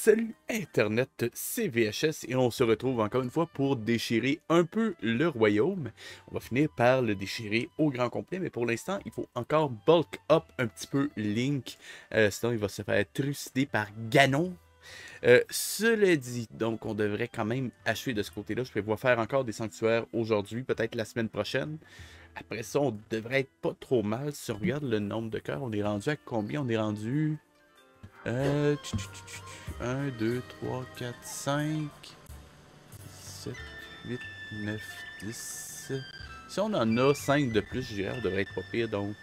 Salut Internet, c'est VHS et on se retrouve encore une fois pour déchirer un peu le royaume. On va finir par le déchirer au grand complet, mais pour l'instant, il faut encore bulk up un petit peu Link. Sinon, il va se faire trucider par Ganon. Cela dit, donc on devrait quand même achever de ce côté-là. Je prévois faire encore des sanctuaires aujourd'hui, peut-être la semaine prochaine. Après ça, on devrait être pas trop mal. Si on regarde le nombre de cœurs, on est rendu à combien? On est rendu... 1, 2, 3, 4, 5, 7, 8, 9, 10. Si on en a 5 de plus, je dirais, on devrait être pas pire. Donc,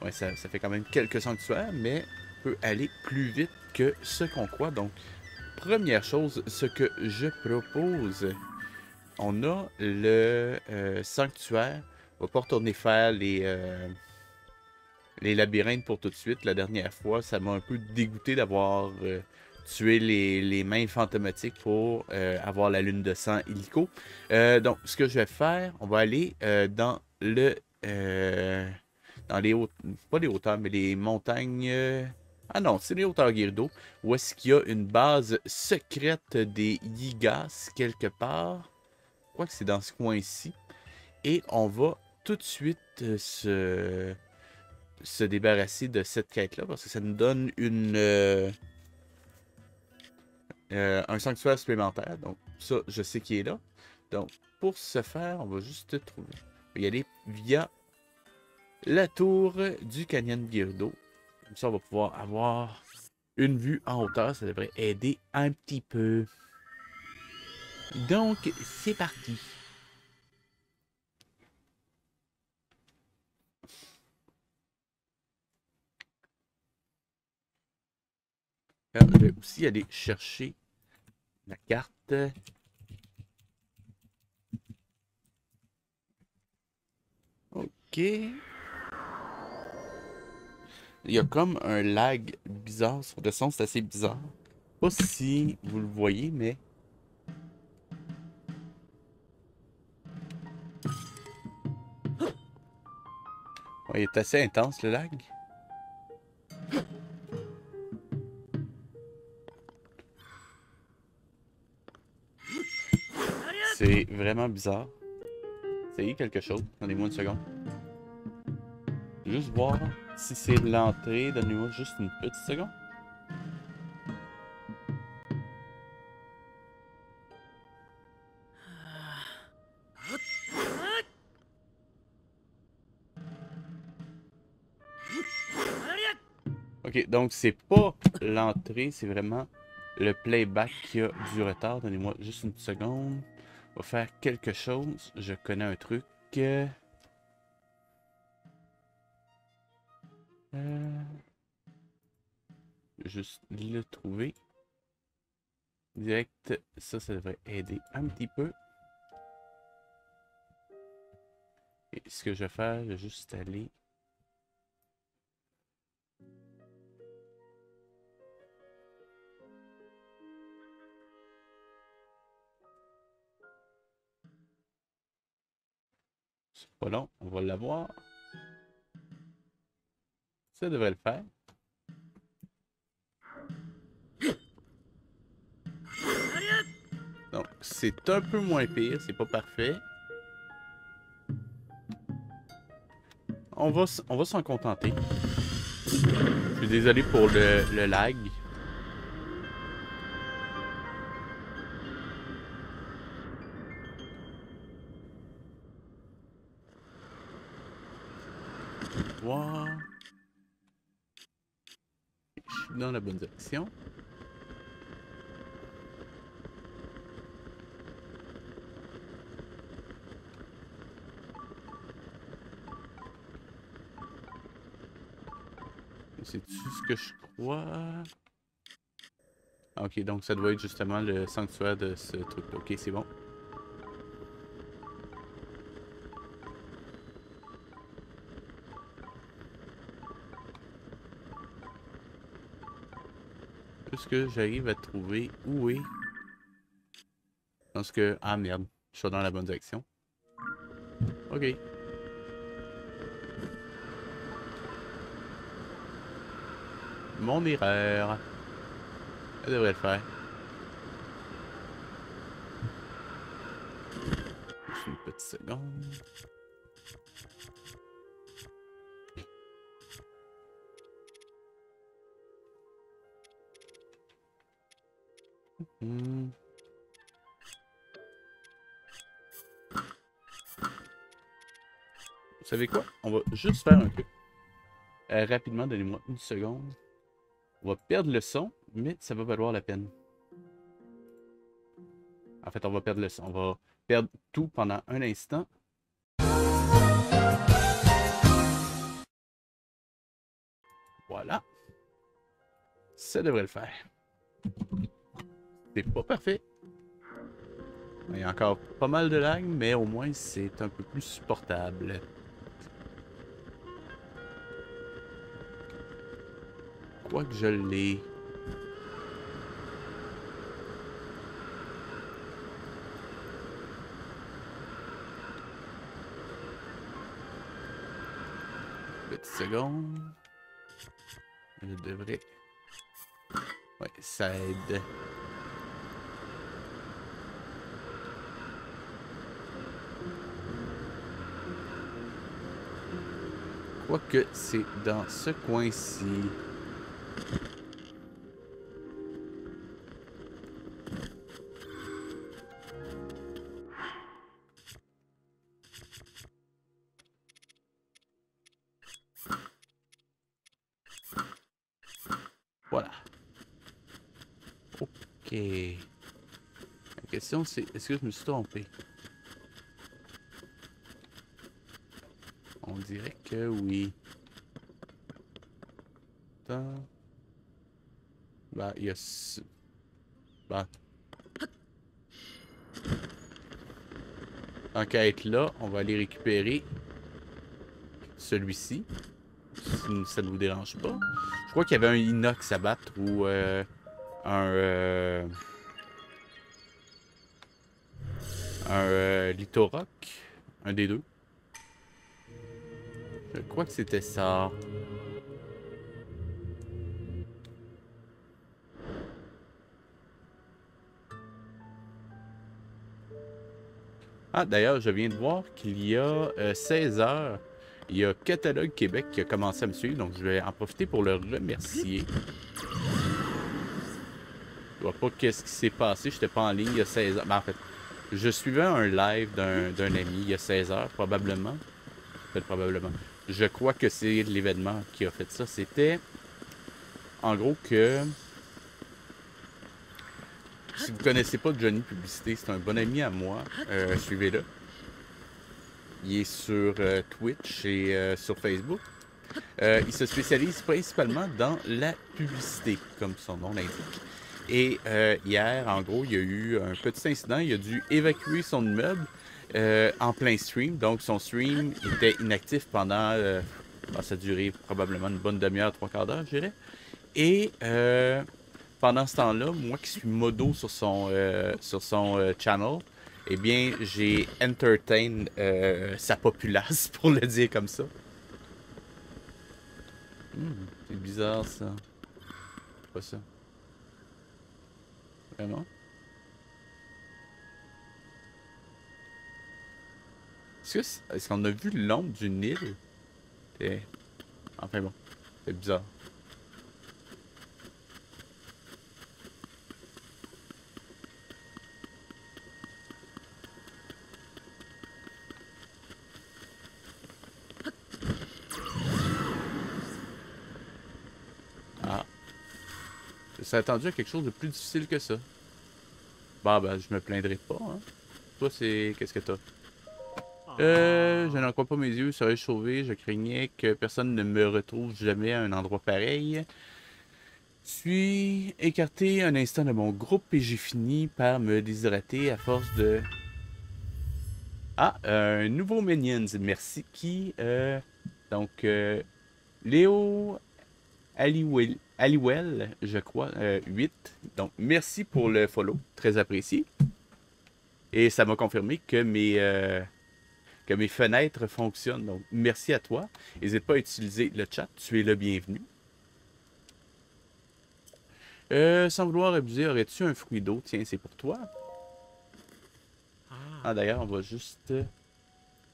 ouais, ça fait quand même quelques sanctuaires, mais on peut aller plus vite que ce qu'on croit. Donc, première chose, ce que je propose, on a le sanctuaire. On va pas retourner faire les labyrinthes pour tout de suite. La dernière fois, ça m'a un peu dégoûté d'avoir tué les mains fantomatiques pour avoir la lune de sang illico. Donc, ce que je vais faire, on va aller dans le... dans les hautes... Pas les hauteurs, mais les montagnes... Ah non, c'est les hauteurs Gerudo, où est-ce qu'il y a une base secrète des Yigas, quelque part. Je crois que c'est dans ce coin-ci. Et on va tout de suite se débarrasser de cette quête-là, parce que ça nous donne un sanctuaire supplémentaire. Donc, ça, je sais qu'il est là. Donc, pour ce faire, on va juste trouver. On va y aller via la tour du canyon Gerudo. Comme ça, on va pouvoir avoir une vue en hauteur. Ça devrait aider un petit peu. Donc, c'est parti. Alors, je vais aussi aller chercher la carte. Ok. Il y a comme un lag bizarre sur le son, c'est assez bizarre. Pas si vous le voyez, mais... Ouais, il est assez intense le lag. C'est vraiment bizarre. Essayez quelque chose. Donnez-moi une seconde. Juste voir si c'est l'entrée. Donnez-moi juste une petite seconde. Ok, donc c'est pas l'entrée, c'est vraiment le playback qui a du retard. Donnez-moi juste une seconde. On va faire quelque chose. Je connais un truc. Juste le trouver. Direct, ça devrait aider un petit peu. Et ce que je vais faire, je vais juste aller... C'est pas long, on va l'avoir. Ça devrait le faire. Donc, c'est un peu moins pire, c'est pas parfait. On va s'en contenter. Je suis désolé pour le lag. Voir. Je suis dans la bonne direction. C'est-tu ce que je crois? Ah, ok, donc ça doit être justement le sanctuaire de ce truc-là. Ok, c'est bon. Est-ce que j'arrive à trouver où est... Je pense que... Ah merde, je suis dans la bonne direction. Ok. Mon erreur. Ça devrait le faire. Juste une petite seconde. Hmm. Vous savez quoi? On va juste faire un truc. Rapidement, donnez-moi une seconde. On va perdre le son, mais ça va valoir la peine. En fait, on va perdre le son. On va perdre tout pendant un instant. Voilà. Ça devrait le faire. C'est pas parfait. Il y a encore pas mal de lag, mais au moins c'est un peu plus supportable. Je crois que je l'ai. Petite seconde. Je devrais. Ouais, ça aide. Je crois que c'est dans ce coin-ci. Voilà. Ok. La question c'est, est-ce que je me suis trompé? On dirait que oui. Attends. Bah, il y a... Bah. Tant qu'à être là, on va aller récupérer celui-ci. Si ça ne vous dérange pas. Je crois qu'il y avait un inox à battre ou un lithoroc. Un des deux. Je crois que c'était ça. Ah, d'ailleurs, je viens de voir qu'il y a 16 heures, il y a Catalogue Québec qui a commencé à me suivre, donc je vais en profiter pour le remercier. Je vois pas qu'est-ce qui s'est passé, j'étais pas en ligne il y a 16 heures. Ben, en fait, je suivais un live d'un ami il y a 16 heures, probablement. En fait, probablement. Je crois que c'est l'événement qui a fait ça. C'était, en gros, que... Si vous connaissez pas Johnny Publicité, c'est un bon ami à moi. Suivez-le. Il est sur Twitch et sur Facebook. Il se spécialise principalement dans la publicité, comme son nom l'indique. Et hier, en gros, il y a eu un petit incident. Il a dû évacuer son immeuble en plein stream. Donc, son stream était inactif pendant... ça a duré probablement une bonne demi-heure, trois quarts d'heure, je dirais. Et pendant ce temps-là, moi qui suis modo sur son channel, eh bien, j'ai entertain sa populace, pour le dire comme ça. C'est bizarre, ça. Pas ça. Vraiment? Est-ce qu'on a vu l'ombre d'une île? Enfin bon, c'est bizarre. Ah. Ça attendu à quelque chose de plus difficile que ça. Bah, ben, je me plaindrai pas, hein. Toi, c'est... Qu'est-ce que t'as? Je n'en crois pas mes yeux, serais-je sauvé? Je craignais que personne ne me retrouve jamais à un endroit pareil. Suis écarté un instant de mon groupe et j'ai fini par me déshydrater à force de... Ah, un nouveau Minions, merci. Qui? Donc, Léo Aliwell, je crois, 8. Donc, merci pour le follow, très apprécié. Et ça m'a confirmé que mes fenêtres fonctionnent. Donc, merci à toi. N'hésite pas à utiliser le chat, tu es le bienvenu. Sans vouloir abuser, aurais-tu un fruit d'eau? Tiens, c'est pour toi. Ah, d'ailleurs, on va juste...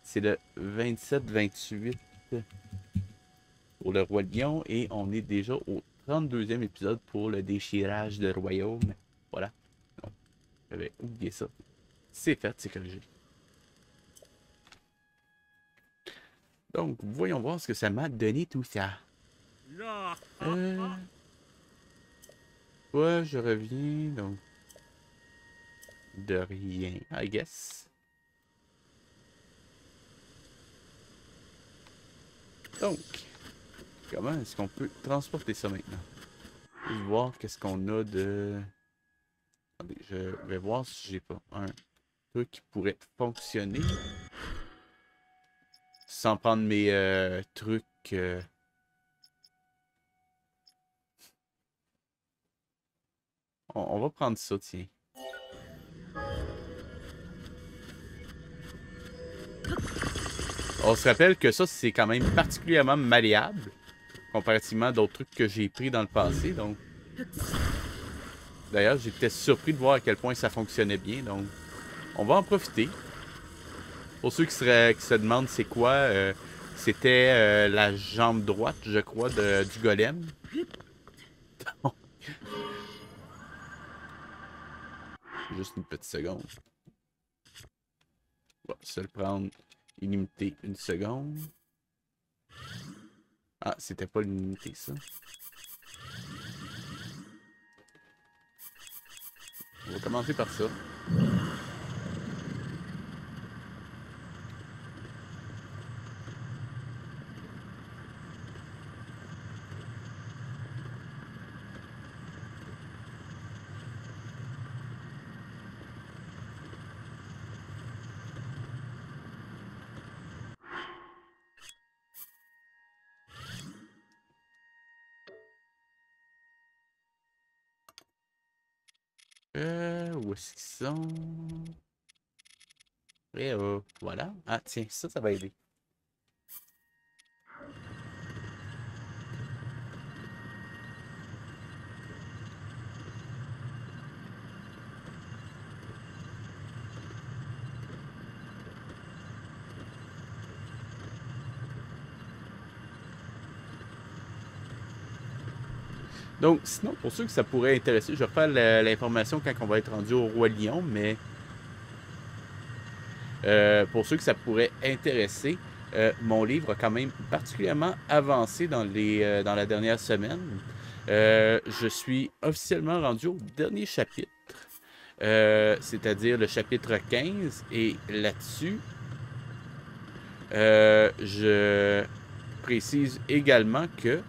c'est le 27-28 pour le Roi Lion et on est déjà au 32e épisode pour le déchirage de royaume. Voilà. Donc, j'avais oublié ça. C'est fait, c'est corrigé. Donc, voyons voir ce que ça m'a donné tout ça. Ouais, je reviens, donc... De rien, I guess. Donc, comment est-ce qu'on peut transporter ça maintenant? Je vais voir qu'est-ce qu'on a de... Attendez, je vais voir si j'ai pas un truc qui pourrait fonctionner. Sans prendre mes trucs... On va prendre ça, tiens. On se rappelle que ça, c'est quand même particulièrement malléable. Comparativement à d'autres trucs que j'ai pris dans le passé, donc... D'ailleurs, j'étais surpris de voir à quel point ça fonctionnait bien, donc... On va en profiter. Pour ceux qui se demandent c'est quoi, c'était la jambe droite, je crois, du golem. Juste une petite seconde. On va se le prendre illimité une seconde. Ah, c'était pas l'illimité, ça. On va commencer par ça. Où est-ce qu'ils sont? Et voilà. Ah, tiens, ça va aider. Donc, sinon, pour ceux que ça pourrait intéresser, je vais refaire l'information quand on va être rendu au Roi Lion, mais pour ceux que ça pourrait intéresser, mon livre a quand même particulièrement avancé dans la dernière semaine. Je suis officiellement rendu au dernier chapitre, c'est-à-dire le chapitre 15, et là-dessus, je précise également que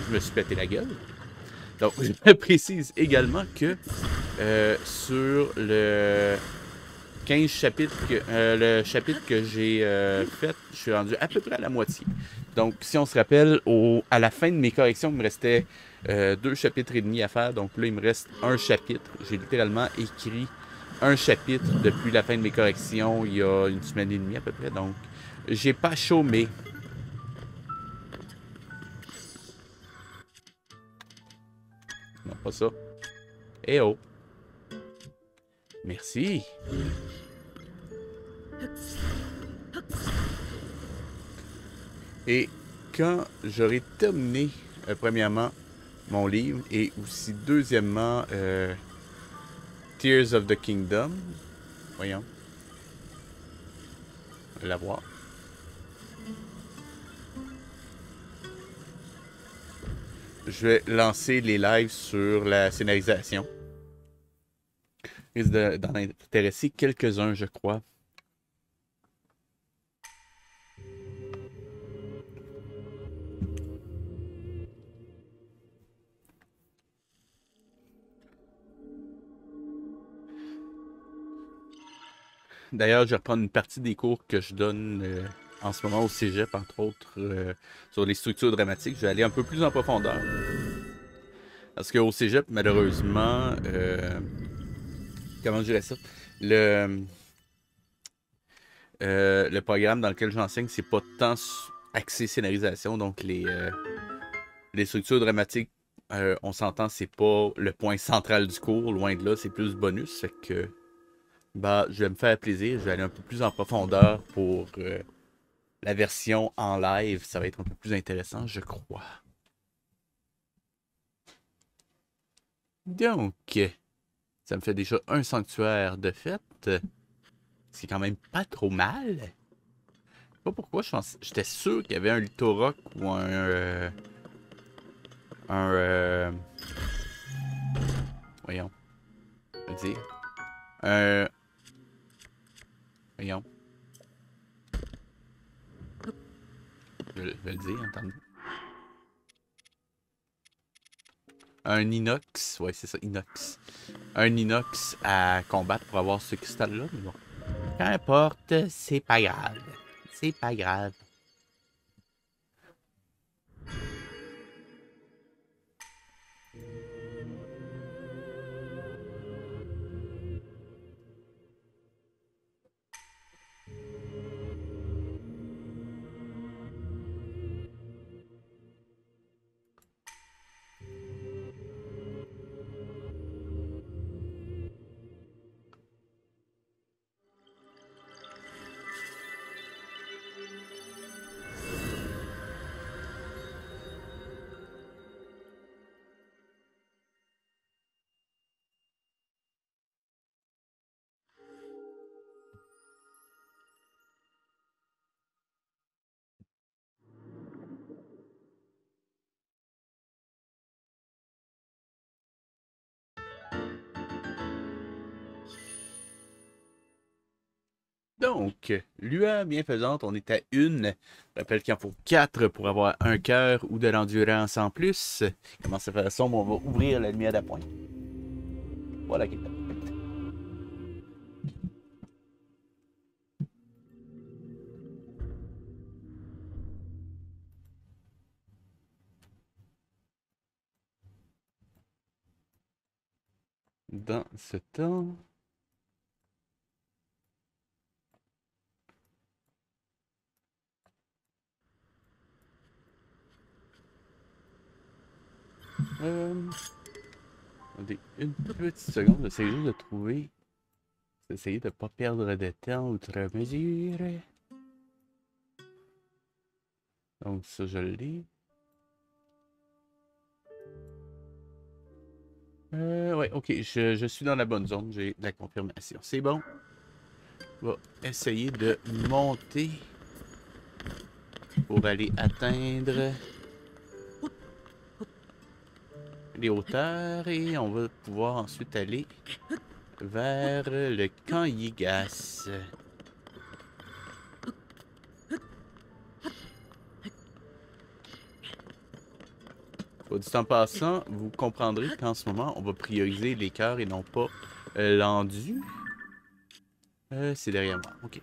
je me suis pété la gueule. Donc, je précise également que sur le 15 chapitres, le chapitre que j'ai fait, je suis rendu à peu près à la moitié. Donc, si on se rappelle, à la fin de mes corrections, il me restait 2 chapitres et demi à faire. Donc là, il me reste un chapitre. J'ai littéralement écrit un chapitre depuis la fin de mes corrections il y a une semaine et demie à peu près. Donc, j'ai pas chômé. Non, pas ça. Eh oh. Merci. Et quand j'aurai terminé, premièrement, mon livre, et aussi, deuxièmement, Tears of the Kingdom, voyons, on va la voir. Je vais lancer les lives sur la scénarisation. Il risque d'en intéresser quelques-uns, je crois. D'ailleurs, je vais reprendre une partie des cours que je donne en ce moment au cégep, entre autres, sur les structures dramatiques. Je vais aller un peu plus en profondeur. Parce qu'au cégep, malheureusement, comment je dirais ça? Le programme dans lequel j'enseigne, c'est pas tant axé scénarisation, donc Les structures dramatiques, on s'entend, c'est pas le point central du cours, loin de là, c'est plus bonus. Fait que, bah, je vais me faire plaisir, je vais aller un peu plus en profondeur pour la version en live. Ça va être un peu plus intéressant, je crois. Donc, ça me fait déjà un sanctuaire de fête. C'est quand même pas trop mal. Je sais pas pourquoi, j'étais sûr qu'il y avait un Littoroc ou un voyons, je veux dire. Un... Voyons. Je vais le dire, attendez. Un inox, ouais, c'est ça, inox. Un inox à combattre pour avoir ce cristal-là, mais bon. Qu'importe, c'est pas grave. C'est pas grave. Donc, loi bienfaisante, on est à une. Je rappelle qu'il en faut 4 pour avoir un cœur ou de l'endurance en plus. Comment ça fait la somme? On va ouvrir la lumière d'appoint. Voilà qui est parfaite. Dans ce temps... Attendez une petite seconde, j'essaie juste de trouver... Essayer de ne pas perdre de temps outre mesure. Donc ça, je l'ai. Ouais, ok, je suis dans la bonne zone, j'ai la confirmation. C'est bon. On va essayer de monter pour aller atteindre les hauteurs et on va pouvoir ensuite aller vers le camp Yigas. Au dit en passant, vous comprendrez qu'en ce moment, on va prioriser les cœurs et non pas l'endu. C'est derrière moi, ok.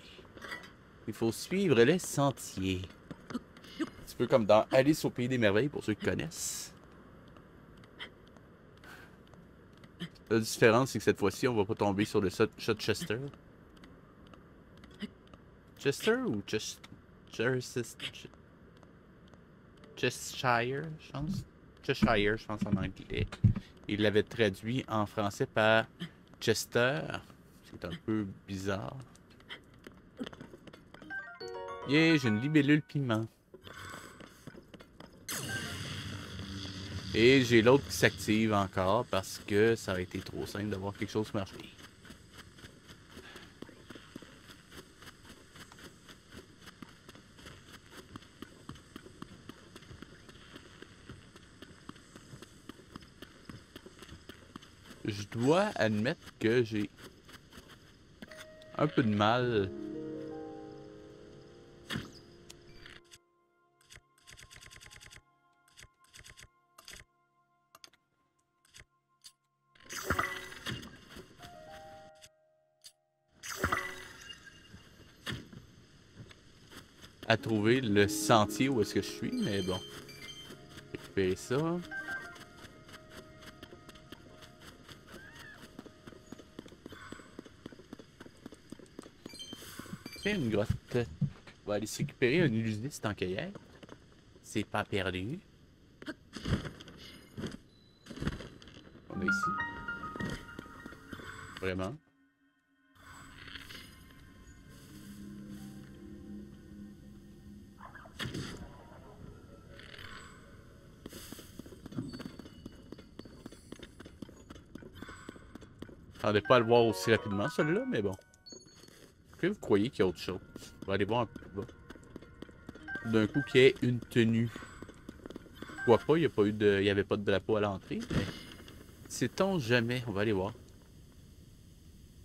Il faut suivre les sentiers. Un petit peu comme dans Alice au Pays des Merveilles, pour ceux qui connaissent. La différence, c'est que cette fois-ci, on va pas tomber sur le shot Chester. Chester ou Cheshire, je pense. Cheshire, je pense en anglais. Il l'avait traduit en français par Chester. C'est un peu bizarre. Yeah, j'ai une libellule piment. Et j'ai l'autre qui s'active encore parce que ça a été trop simple d'avoir quelque chose marcher. Je dois admettre que j'ai un peu de mal à trouver le sentier où est-ce que je suis, mais bon. Récupérer ça. C'est une grotte. On va aller se récupérer un illusioniste en cueillette. C'est pas perdu. Vraiment. Je m'attendais pas à le voir aussi rapidement, celui-là, mais bon. Est-ce que vous croyez qu'il y a autre chose? On va aller voir un peu plus bas. D'un coup, qu'il y ait une tenue. Je vois pas, il y avait pas de drapeau à l'entrée, mais... Sait-on jamais? On va aller voir.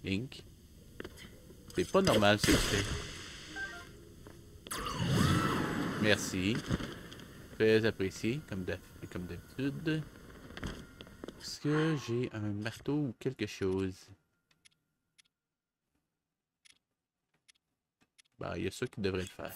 Link. C'est pas normal ce que tu fais. Merci. Très apprécié, comme d'habitude. Est-ce que j'ai un marteau ou quelque chose? Bah, il y a ça qui devrait le faire.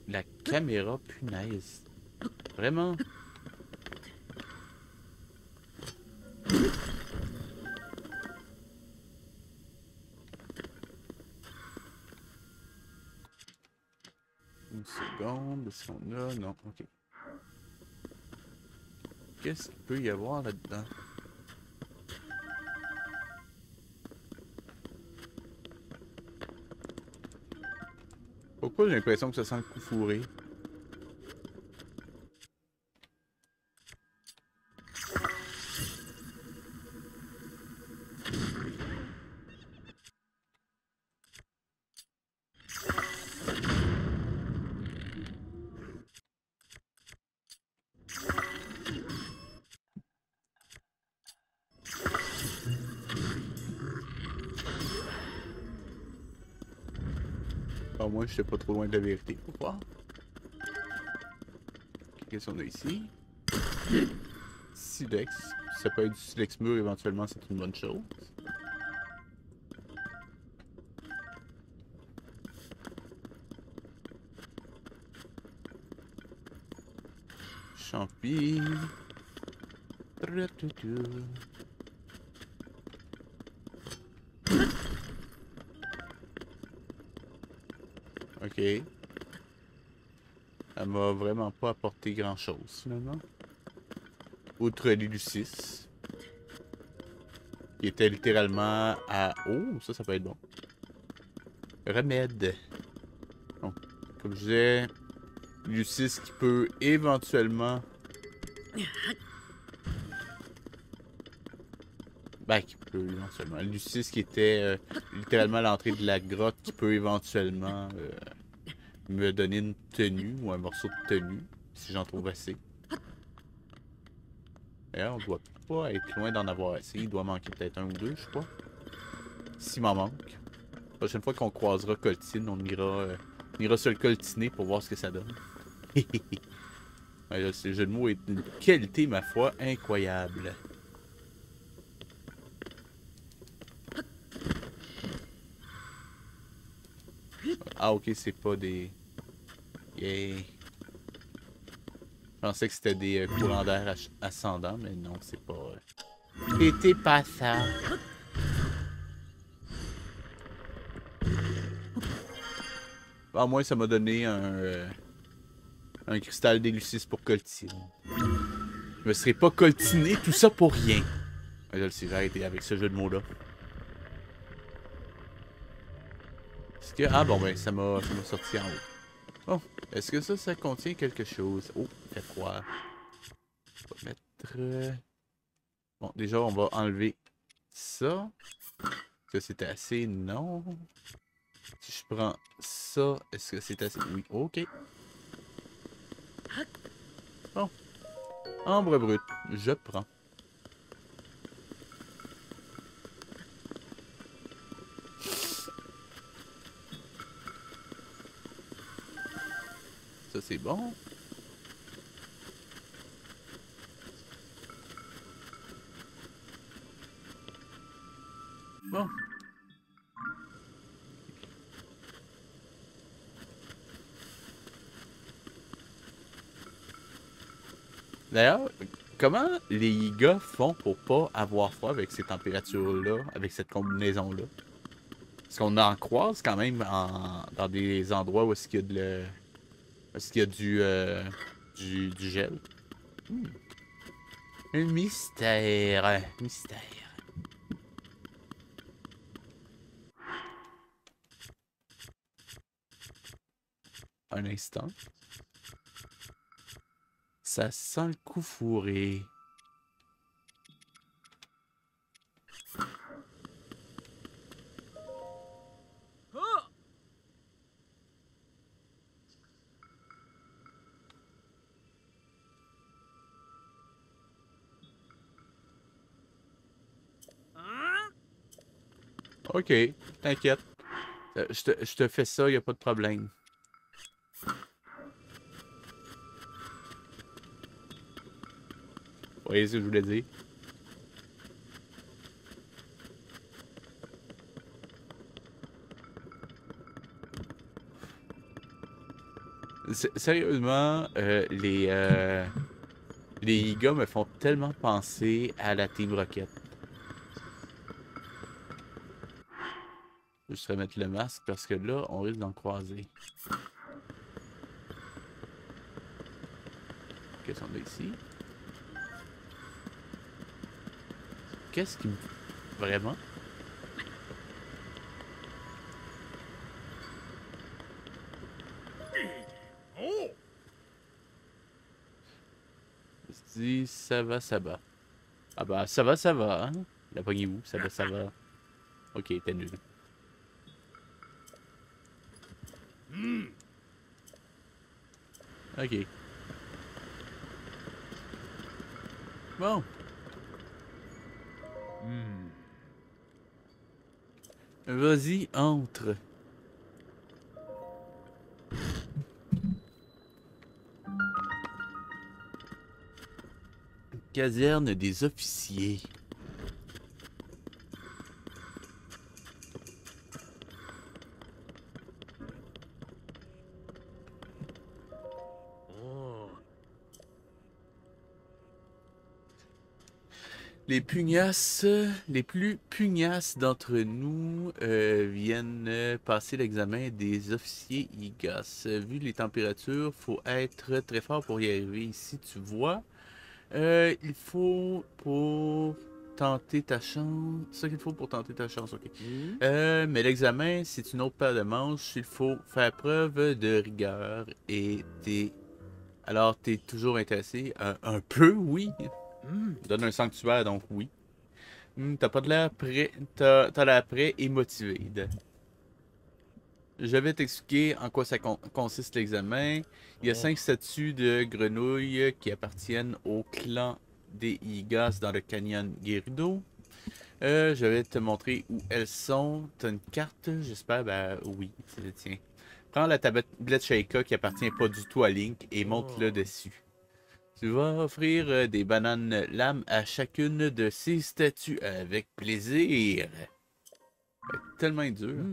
La caméra, punaise. Vraiment? Une seconde, est-ce qu'on a? Non, ok. Qu'est-ce qu'il peut y avoir là-dedans? Pourquoi j'ai l'impression que ça sent le coup fourré? Au moins, je suis pas trop loin de la vérité. Faut voir. Qu'est-ce qu'on a ici? Silex. Ça peut être du silex mûr, éventuellement, c'est une bonne chose. Champi. Ok. Elle m'a vraiment pas apporté grand chose finalement. Outre l'Illucis. Qui était littéralement à... Oh, ça peut être bon. Remède. Bon, comme je disais, l'Illucis qui peut éventuellement... Ben, qui peut éventuellement... L'Illucis qui était littéralement à l'entrée de la grotte qui peut éventuellement me donner une tenue ou un morceau de tenue, si j'en trouve assez. D'ailleurs, on doit pas être loin d'en avoir assez. Il doit manquer peut-être un ou deux, je crois. S'il m'en manque. La prochaine fois qu'on croisera Coltine, on ira se le coltiner pour voir ce que ça donne. Ouais, là, ce jeu de mots est d'une qualité, ma foi, incroyable. Ah, ok, c'est pas des... Yeah. Je pensais que c'était des courants d'air ascendants, mais non, c'est pas... C'était pas ça. Au moins, ça m'a donné un cristal d'Élucis pour coltiner. Je me serais pas coltiné tout ça pour rien. Ouais, je le sais, j'ai arrêté avec ce jeu de mots-là. Est-ce que... Ah bon, ben, ça m'a sorti en haut. Bon, est-ce que ça contient quelque chose? Oh, il fait froid. On va mettre... Bon, déjà, on va enlever ça. Est-ce que c'est assez? Non. Si je prends ça, est-ce que c'est assez? Oui, ok. Bon. Ambre brute, je prends. Ça, c'est bon. Bon. D'ailleurs, Comment les gars font pour pas avoir froid avec ces températures-là, avec cette combinaison-là? Parce qu'on en croise quand même dans des endroits où est-ce qu'il y a où est-ce qu'il y a du gel. Hmm. Un mystère. Mystère. Un instant. Ça sent le coup fourré. Ok, t'inquiète. Je te fais ça, y a pas de problème. Vous voyez ce que je voulais dire? Sérieusement, les gars me font tellement penser à la Team Rocket. Je vais juste remettre le masque parce que là, on risque d'en croiser. Qu'est-ce qu'on a ici? Qu'est-ce qui me... Vraiment? Je dis, ça va, ça va. Ah bah, ça va, hein? La pognez où? Ça va, ça va. Ok, t'es nul. Ok. Bon. Vas-y, entre. Caserne des officiers. Les pugnaces, les plus pugnaces d'entre nous viennent passer l'examen des officiers IGAS. Vu les températures, faut être très fort pour y arriver. Ici, tu vois, il faut pour tenter ta chance. C'est ça qu'il faut pour tenter ta chance, ok. Mais l'examen, c'est une autre paire de manches. Il faut faire preuve de rigueur et t'es. Alors, t'es toujours intéressé? Un peu, oui. Donne un sanctuaire, donc oui. T'as pas de l'air prêt. T'as l'air prêt et motivé. Je vais t'expliquer en quoi ça consiste l'examen. Il y a 5 statues de grenouilles qui appartiennent au clan des Igas dans le canyon Gerudo. Je vais te montrer où elles sont. T'as une carte, j'espère. Ben oui, c'est le tien. Prends la tablette Sheikah qui appartient pas du tout à Link et monte-le dessus. Tu vas offrir des bananes lames à chacune de ces statues avec plaisir. Tellement dur.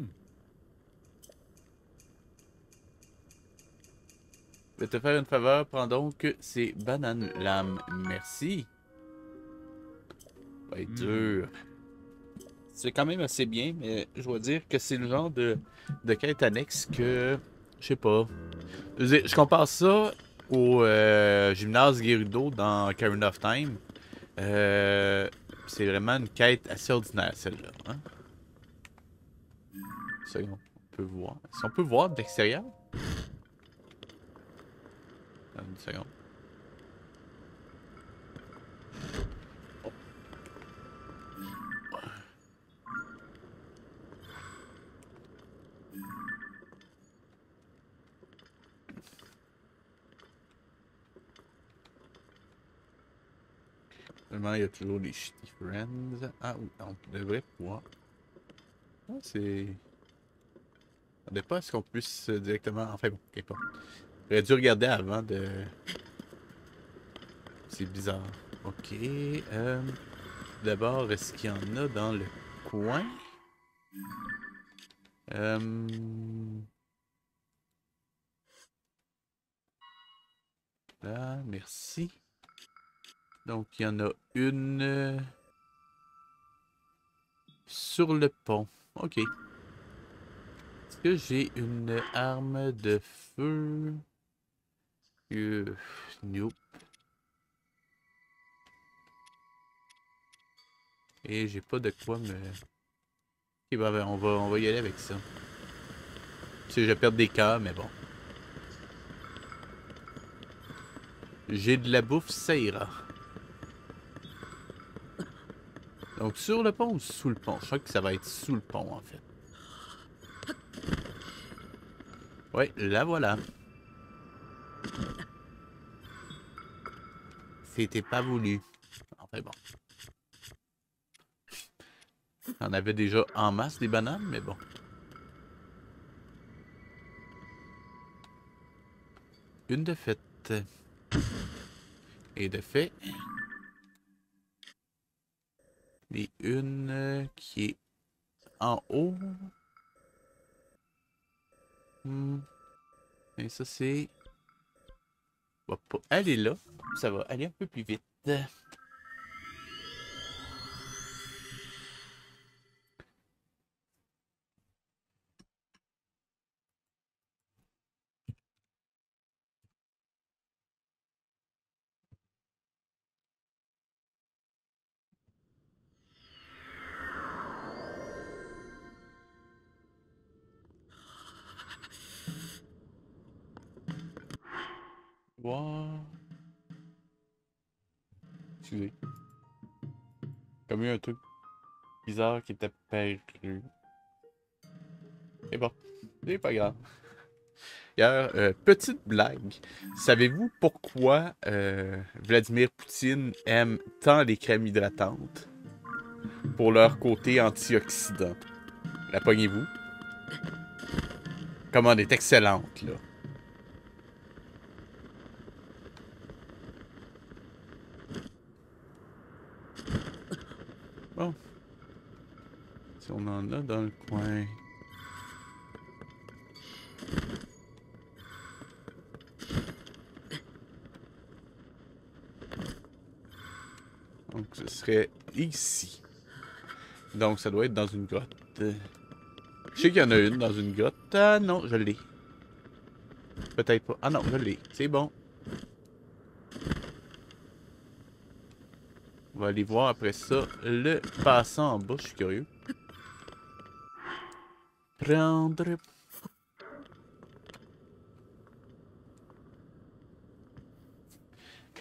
Je vais te faire une faveur, prends donc ces bananes lames. Merci. Ça va être dur. C'est quand même assez bien, mais je dois dire que c'est le genre de quête annexe que. Je sais pas. Je compare ça au gymnase Gerudo dans Ocarina of Time. C'est vraiment une quête assez ordinaire, celle-là. Hein? Ça, on peut voir. Si on peut voir de l'extérieur. Une seconde. Finalement, il y a toujours les shitty friends. Ah oui, on devrait pouvoir. Ah, c'est. On ne pas à ce qu'on puisse directement. Enfin bon, qu'importe. J'aurais dû regarder avant de. C'est bizarre. Ok. D'abord, est-ce qu'il y en a dans le coin? Là, merci. Donc, il y en a une sur le pont. Ok. Est-ce que j'ai une arme de feu? Nope. Et j'ai pas de quoi me... Ok, ben, on va y aller avec ça. Si je perds des cœurs, mais bon. J'ai de la bouffe, ça ira. Donc sur le pont ou sous le pont? Je crois que ça va être sous le pont en fait. Ouais, la voilà. C'était pas voulu. Enfin bon. On avait déjà en masse des bananes, mais bon. Une de faite. Et de fait. Et une qui est en haut. Et ça c'est... Va pas aller là. Ça va aller un peu plus vite. Wow. Excusez. Comme eu un truc bizarre qui était apparu. C'est bon. C'est pas grave. D'ailleurs, petite blague. Savez-vous pourquoi Vladimir Poutine aime tant les crèmes hydratantes? Pour leur côté antioxydant. La pognez-vous? Commande est excellente, là. Bon. Si on en a dans le coin. Donc, ce serait ici. Donc, ça doit être dans une grotte. Je sais qu'il y en a une dans une grotte. Ah non, je l'ai. Peut-être pas. Ah non, je l'ai. C'est bon. On va aller voir après ça le passant en bas. Je suis curieux. Prendre.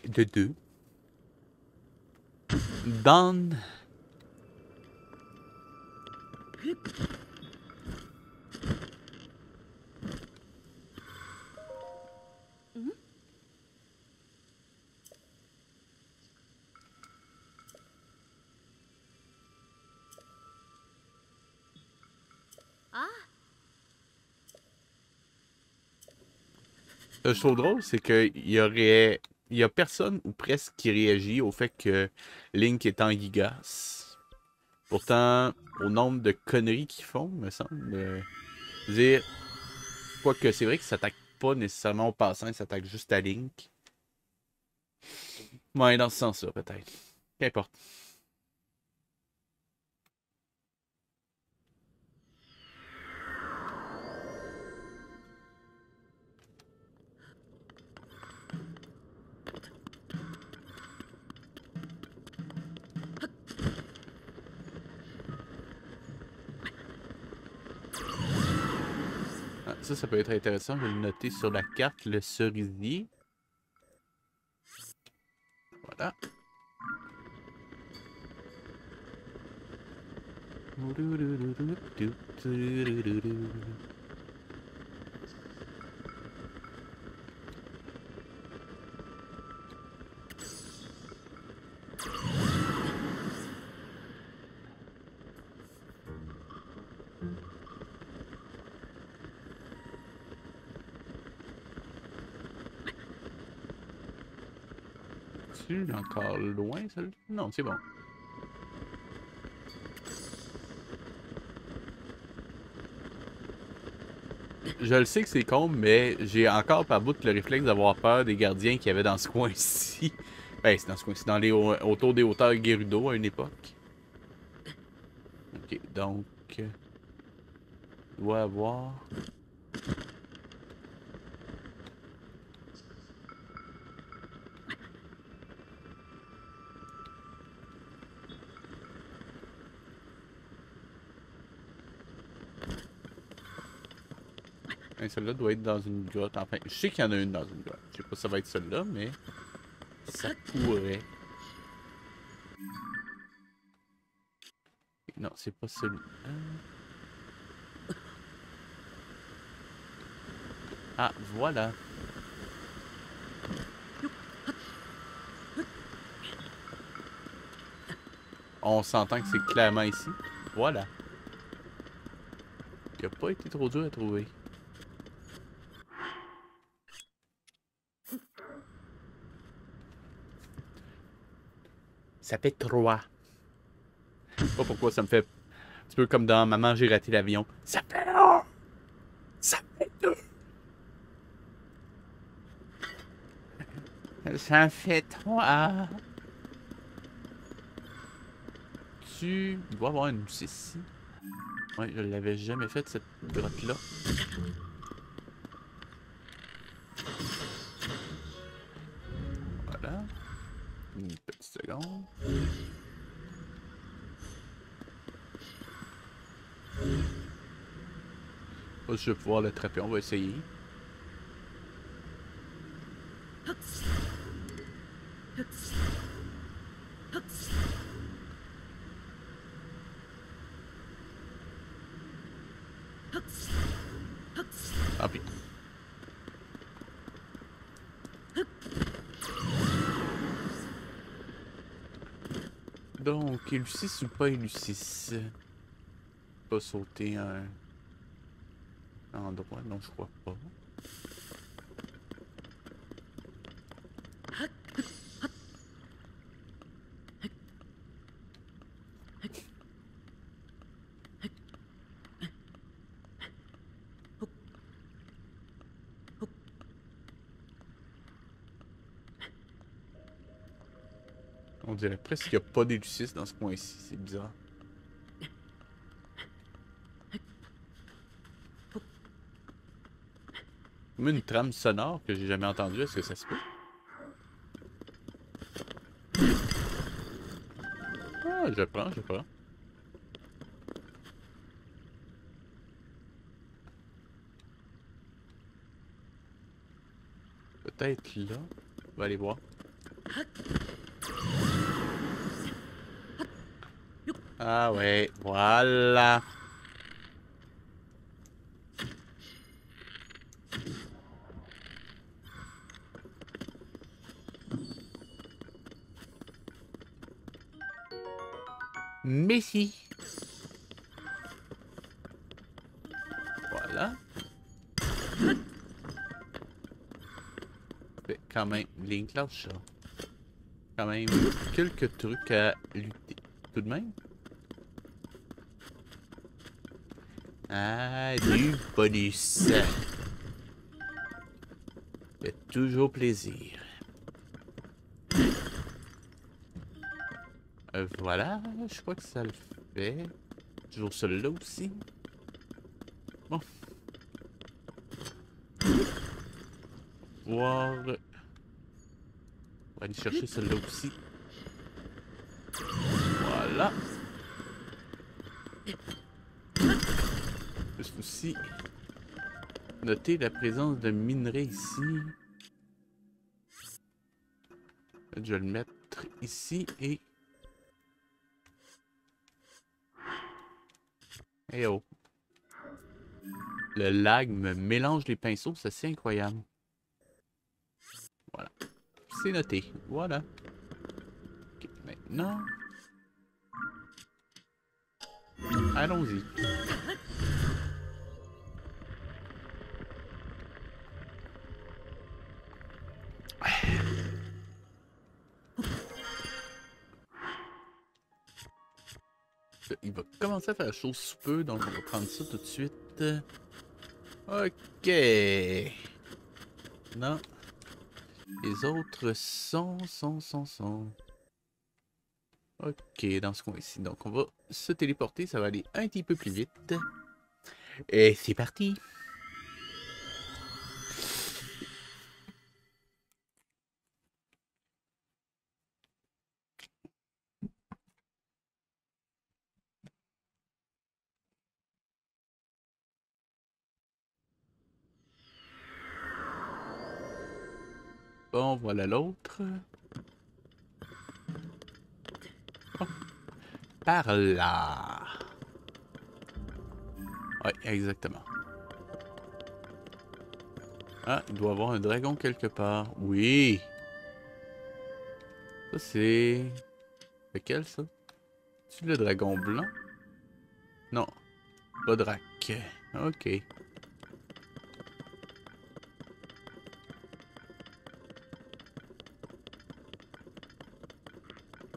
De deux. Dans. Ce que je trouve drôle, c'est qu'il y aurait. Il y a personne ou presque qui réagit au fait que Link est en gigas. Pourtant, au nombre de conneries qu'ils font, me semble. Dire. Quoique, c'est vrai qu'ils s'attaquent pas nécessairement au passant, ils s'attaquent juste à Link. Ouais, dans ce sens-là, peut-être. Qu'importe. Ah, ça peut être intéressant. Je vais le noter sur la carte, le cerisier. Voilà. C'est encore loin, celle-là? Non, c'est bon. Je le sais que c'est con, mais j'ai encore par bout le réflexe d'avoir peur des gardiens qu'il y avait dans ce coin-ci. Ben, c'est dans ce coin, c'est dans les autour des hauteurs Gerudo à une époque. Ok, donc... doit avoir... Celle-là doit être dans une grotte. Enfin, je sais qu'il y en a une dans une grotte. Je sais pas si ça va être celle-là, mais... ça pourrait. Non, c'est pas celui-là. Ah, voilà. On s'entend que c'est clairement ici. Voilà. Il a pas été trop dur à trouver. Ça fait 3. Je sais pas pourquoi ça me fait un petit peu comme dans Maman, j'ai raté l'avion. Ça fait 1. Ça fait 2. Ça fait 3. Il doit y avoir une 6 ici. Ouais, je l'avais jamais fait cette grotte-là. Voilà. Une petite seconde. Pas si je vais pouvoir l'attraper, on va essayer. Tant pis. Donc, Lucis ou pas Lucis? Pas sauter un endroit, non, je crois pas. On dirait presque qu'il n'y a pas d'Lucis dans ce coin-ci, c'est bizarre. Comme une trame sonore que j'ai jamais entendue, est-ce que ça se peut? Ah, je prends, je prends. Peut-être là. On va aller voir. Ah ouais, voilà. Messi. Voilà. Fait quand même, Link lâche ça. Quand même, quelques trucs à lutter. Tout de même. Ah, du bonus. Fait toujours plaisir. Voilà, je crois que ça le fait. Toujours celui-là aussi. Bon. Voir. On va aller chercher celui-là aussi. Voilà. Juste aussi. Noter la présence de minerais ici. Je vais le mettre ici et... Eh oh. Le lag me mélange les pinceaux, c'est assez incroyable. Voilà. C'est noté. Voilà. Ok, maintenant... allons-y. Il va commencer à faire chaud sous peu, donc on va prendre ça tout de suite. Ok. Non. Les autres sont... Ok, dans ce coin-ci. Donc, on va se téléporter. Ça va aller un petit peu plus vite. Et c'est parti! Bon, voilà l'autre. Oh, par là. Ouais, exactement. Ah, il doit y avoir un dragon quelque part. Oui! Ça, c'est... Lequel, ça? C'est le dragon blanc? Non, pas drac. Ok.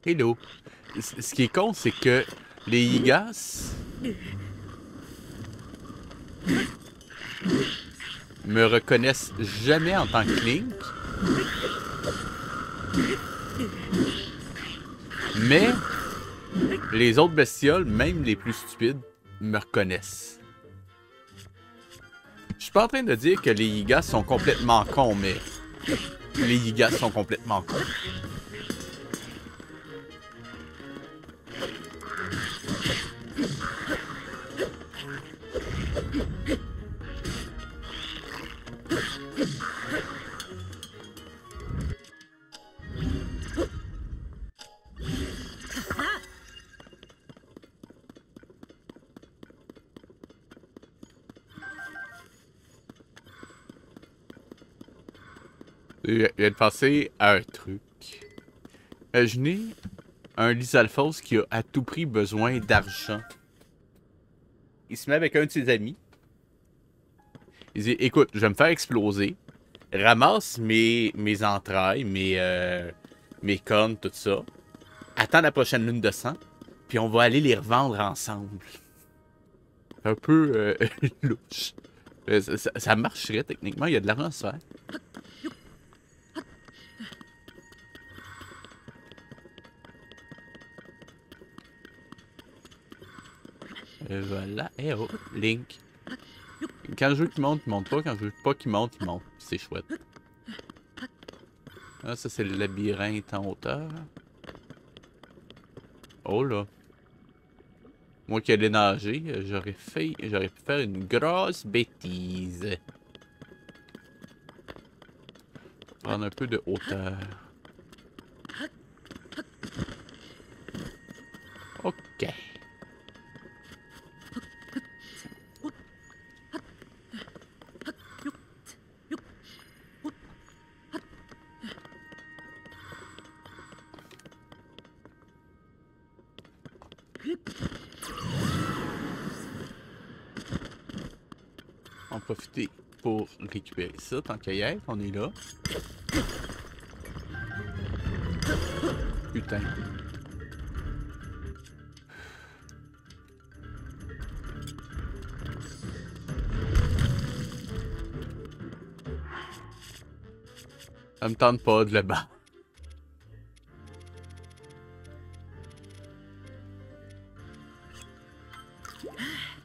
Hello. Ce qui est con, c'est que les Yigas me reconnaissent jamais en tant que Link. Mais les autres bestioles, même les plus stupides, me reconnaissent. Je suis pas en train de dire que les Yigas sont complètement cons, mais les Yigas sont complètement cons. Je viens de penser à un truc. Imaginez un Lizalfos qui a à tout prix besoin d'argent. Il se met avec un de ses amis. Il dit, écoute, je vais me faire exploser. Ramasse mes entrailles, mes cornes, tout ça. Attends la prochaine lune de sang. Puis on va aller les revendre ensemble. Un peu louche. Ça marcherait techniquement, il y a de l'argent à se faire. Voilà. Eh oh, Link. Quand je veux qu'il monte, il monte pas. Quand je veux pas qu'il monte, il monte. C'est chouette. Ah, ça, c'est le labyrinthe en hauteur. Oh là. Moi qui allais nager, j'aurais pu faire une grosse bêtise. Prendre un peu de hauteur. Ok. On va profiter pour récupérer ça tant qu'à y être. On est là. Putain. Ça me tente pas de le battre.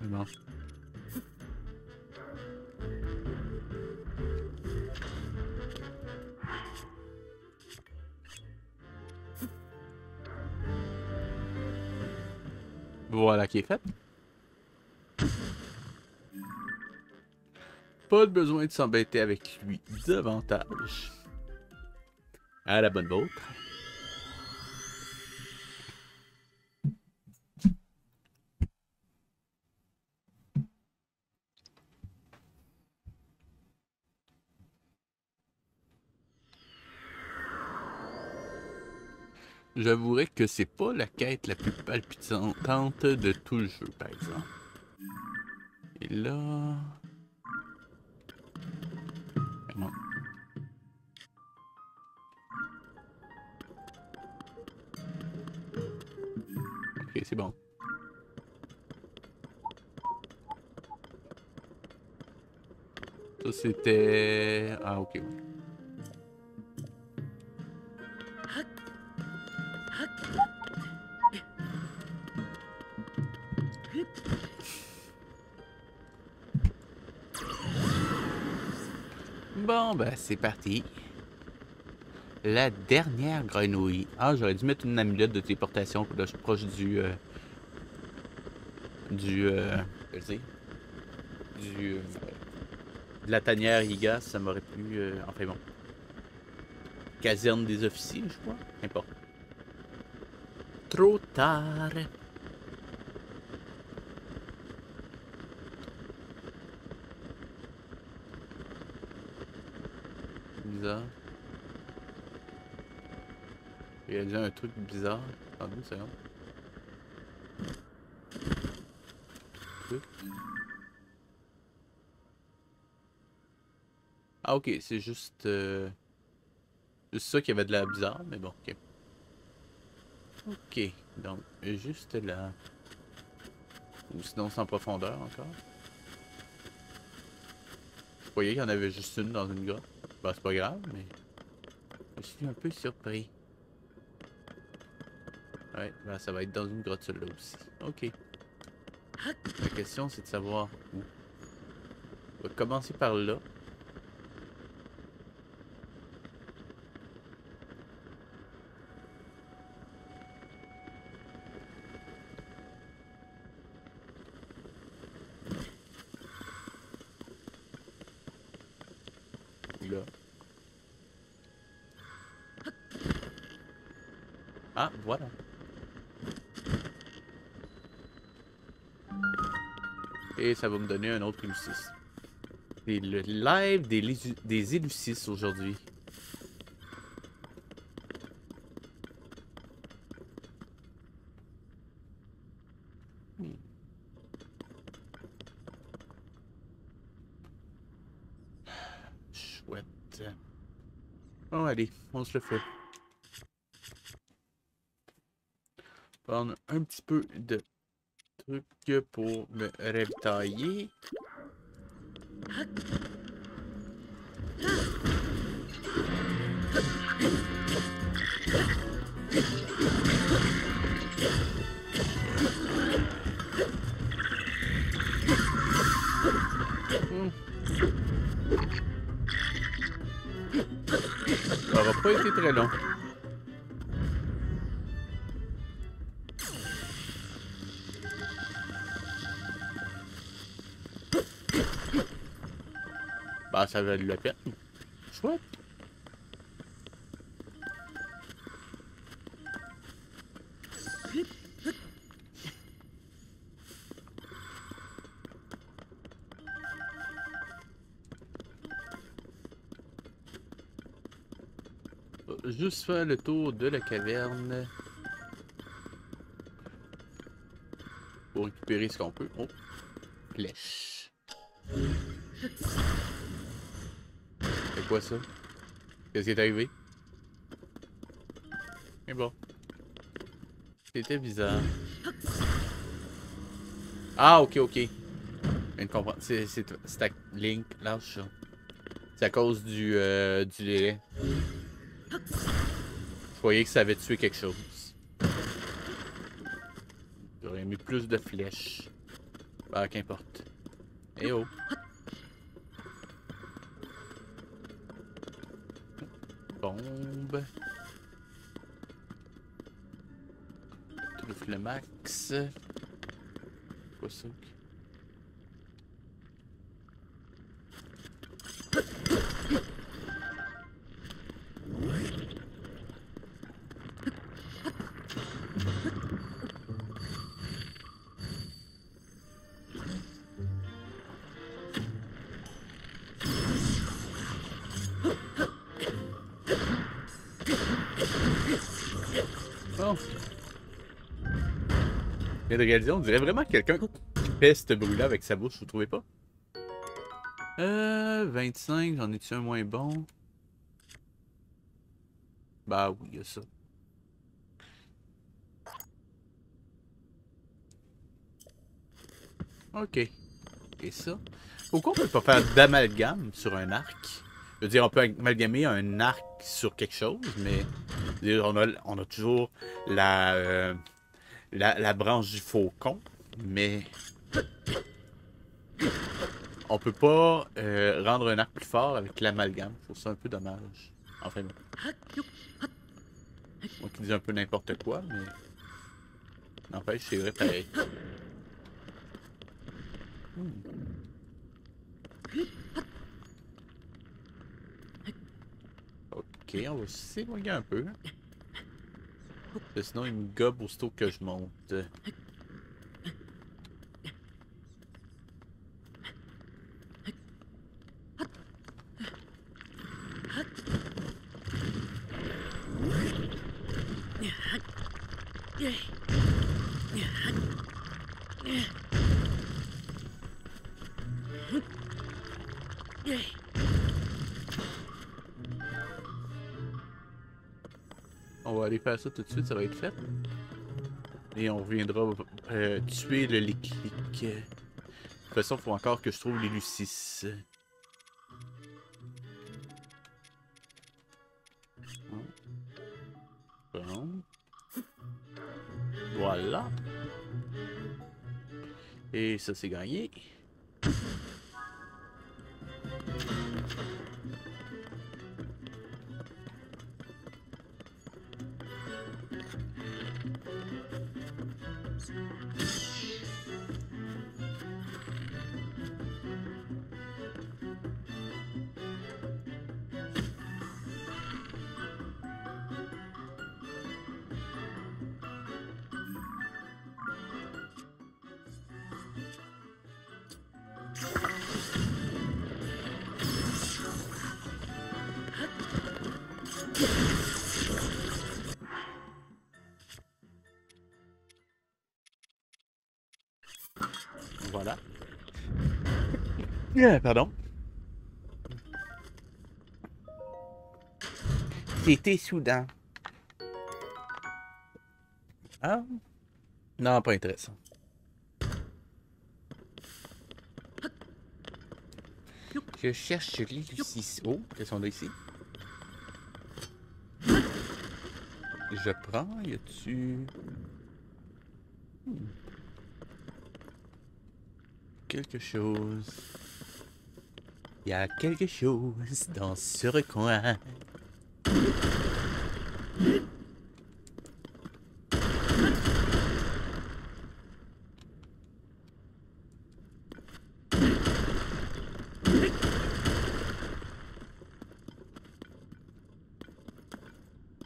Bon. Voilà qui est fait. Pas de besoin de s'embêter avec lui davantage. À la bonne vôtre. J'avouerais que c'est pas la quête la plus palpitante de tout le jeu, par exemple. Et là... Non. Ok, c'est bon. Ça, c'était... Ah, ok. Bon, ben, c'est parti. La dernière grenouille. Ah, j'aurais dû mettre une amulette de téléportation là, je suis proche du... je veux dire, du... de la tanière Iga, ça m'aurait plu... enfin bon. Caserne des officiers, je crois. N'importe. Trop tard. Bizarre. Il y a déjà un truc bizarre. Attendez une seconde. Ah ok, c'est juste... juste ça qui avait de la bizarre, mais bon, ok. Ok, donc juste là. Ou sinon sans profondeur encore. Je croyais qu'il y en avait juste une dans une grotte. Bah c'est pas grave, mais... je suis un peu surpris. Ouais, bah ça va être dans une grotte celle-là aussi. Ok. La question c'est de savoir où. On va commencer par là. Là. Ah, voilà. Et ça va me donner un autre Illucis. C'est le live des Illucis aujourd'hui. Chouette. Bon, allez, on se le fait. Prendre un petit peu de trucs pour me ravitailler. Ça va pas été très long. Bah, ça valait la peine. Chouette. Juste faire le tour de la caverne. Pour récupérer ce qu'on peut. Oh, flèche. C'est quoi ça? Qu'est-ce qui est arrivé? Mais bon. C'était bizarre. Ah, ok, ok. Je viens de comprendre. C'est ta Link, lâche ça. C'est à cause du lait. Je croyais que ça avait tué quelque chose. J'aurais mis plus de flèches. Bah, qu'importe. Eh oh. Bombe. Truffe le max. Quoi ça? Bon. Mais de réaliser, on dirait vraiment quelqu'un qui fait ce bruit-là avec sa bouche, vous trouvez pas? 25, j'en ai-tu un moins bon? Bah oui, il y a ça. Ok. Et ça? Pourquoi on peut pas faire d'amalgame sur un arc? Je veux dire, on peut amalgamer un arc sur quelque chose, mais On a toujours la branche du faucon, mais on peut pas rendre un arc plus fort avec l'amalgame. Je trouve ça un peu dommage. Enfin, bon. Moi qui dis un peu n'importe quoi, mais n'empêche, c'est vrai pareil. Ok, on va s'éloigner un peu. Parce que sinon, il me gobe aussitôt que je monte. On va aller faire ça tout de suite, ça va être fait. Et on reviendra tuer le Lick. De toute façon, il faut encore que je trouve les Lucis. Bon. Voilà. Et ça, c'est gagné. Voilà. Pardon. C'était soudain. Ah? Non, pas intéressant. Je cherche les Lucis. Oh, qu'est-ce qu'on a ici? Je prends, y a-tu... quelque chose. Il y a quelque chose dans ce recoin.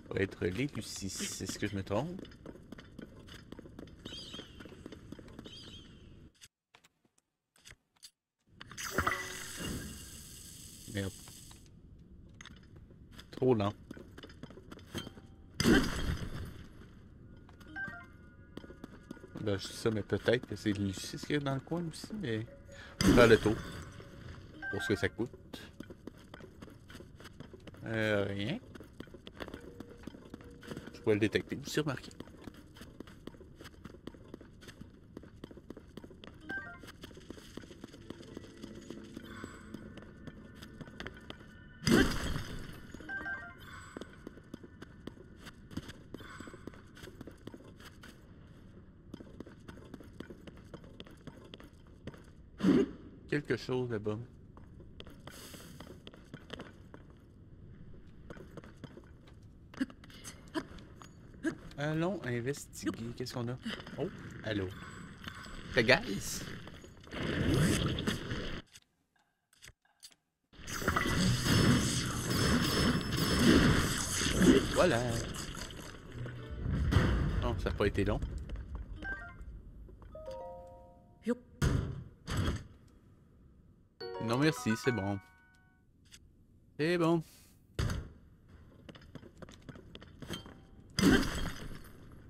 Ça va être les Lucis. Est-ce que je me trompe? Merde. Trop lent. Ben, je dis ça, mais peut-être que c'est Lucis qu'il y a dans le coin aussi, mais... On va faire le tour. Pour ce que ça coûte. Rien. Je pourrais le détecter aussi, remarqué. Quelque chose là-bas. Allons investiguer. Qu'est-ce qu'on a? Oh, allô. Le gaz? Voilà. Non, ça n'a pas été long. Non, merci, c'est bon. C'est bon.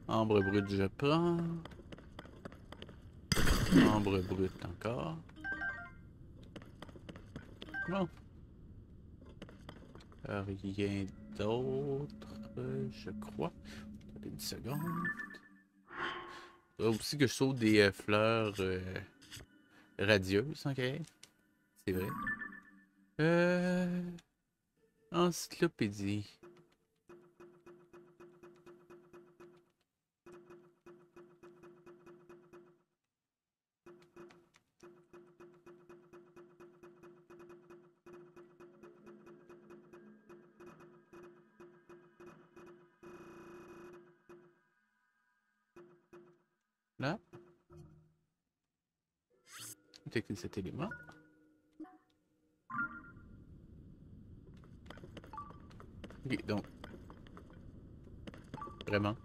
Ambre brute, je prends. Ambre brute encore. Bon. Rien d'autre, je crois. Une seconde. Il faudrait aussi que je sauve des fleurs radieuses, ok? C'est vrai. Encyclopédie. Là. Détecter cet élément. Ok, donc. Vraiment.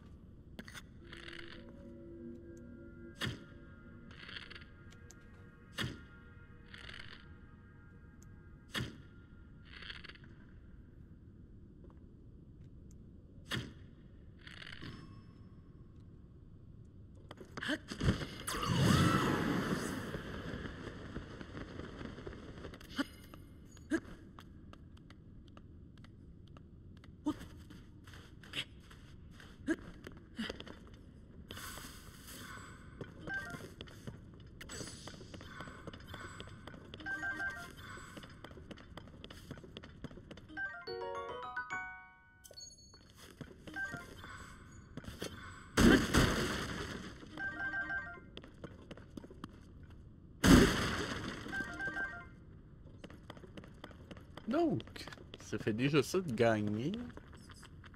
Donc, ça fait déjà ça de gagner.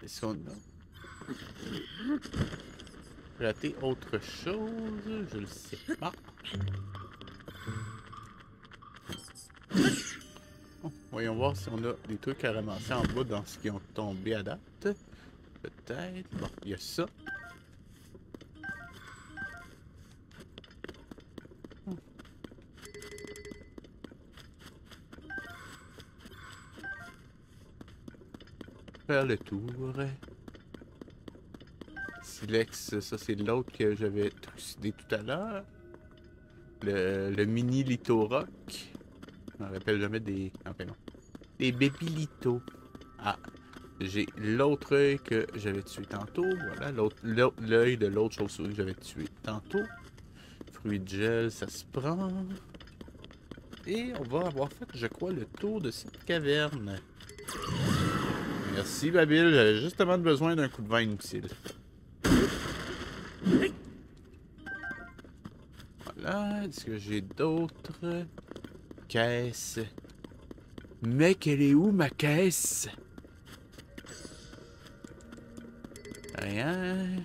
Est-ce qu'on a raté autre chose? Je le sais pas. Bon, voyons voir si on a des trucs à ramasser en bas dans ce qui ont tombé à date. Peut-être. Bon, il y a ça. Faire le tour. Silex, ça c'est l'autre que j'avais trucidé tout à l'heure. Le mini Lithorock. Je me rappelle jamais des. Enfin non. Des Baby-Lithos. Ah. J'ai l'autre œil que j'avais tué tantôt. Voilà, l'œil de l'autre chauve-souris que j'avais tué tantôt. Fruit de gel, ça se prend. Et on va avoir fait, je crois, le tour de cette caverne. Merci, Babil. J'avais justement besoin d'un coup de vent inutile. Voilà. Est-ce que j'ai d'autres caisses? Mec, elle est où, ma caisse? Rien.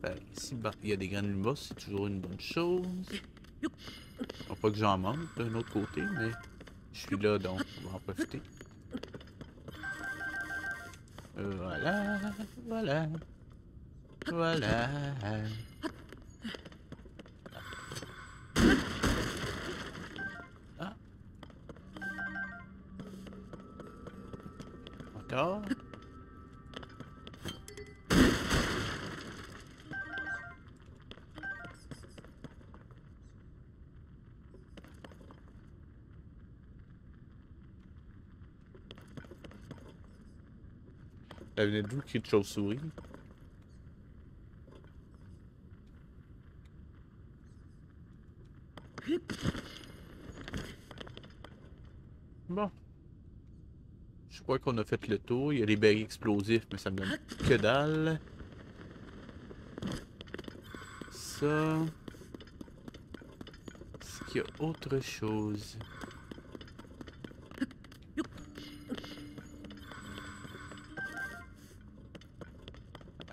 Ben, ici, il y a des granules, c'est toujours une bonne chose. Non pas que j'en manque d'un autre côté, mais je suis là, donc on va en profiter. Voilà, voilà, voilà. Ah. Encore. Ça venait d'où le cri de chauve-souris? Bon. Je crois qu'on a fait le tour. Il y a les barils explosifs, mais ça me donne que dalle. Ça. Est-ce qu'il y a autre chose?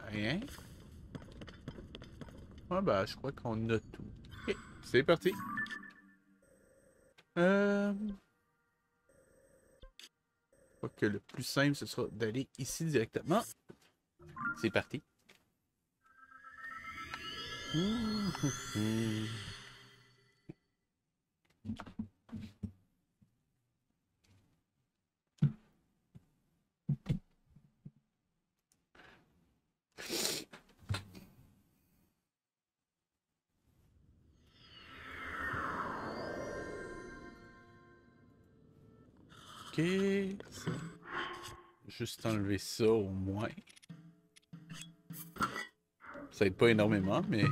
Rien. Ah bah, je crois qu'on a tout. Ok, c'est parti. Je crois que le plus simple, ce sera d'aller ici directement. C'est parti. Ok. Ça. Juste enlever ça au moins. Ça aide pas énormément, mais...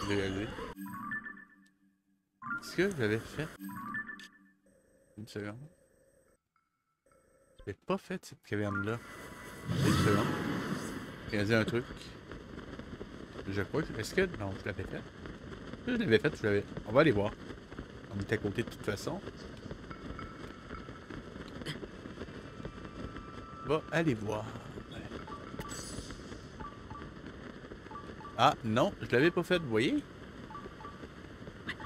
Réalisé. Est-ce que j'avais fait... Une seconde. J'avais pas fait cette caverne-là. Une seconde. Réaliser un truc. Je crois que... Est-ce que... Non, je l'avais fait. Je l'avais fait, je l'avais... On va aller voir. On est à côté de toute façon. Va aller voir. Ah, non, je l'avais pas fait, vous voyez?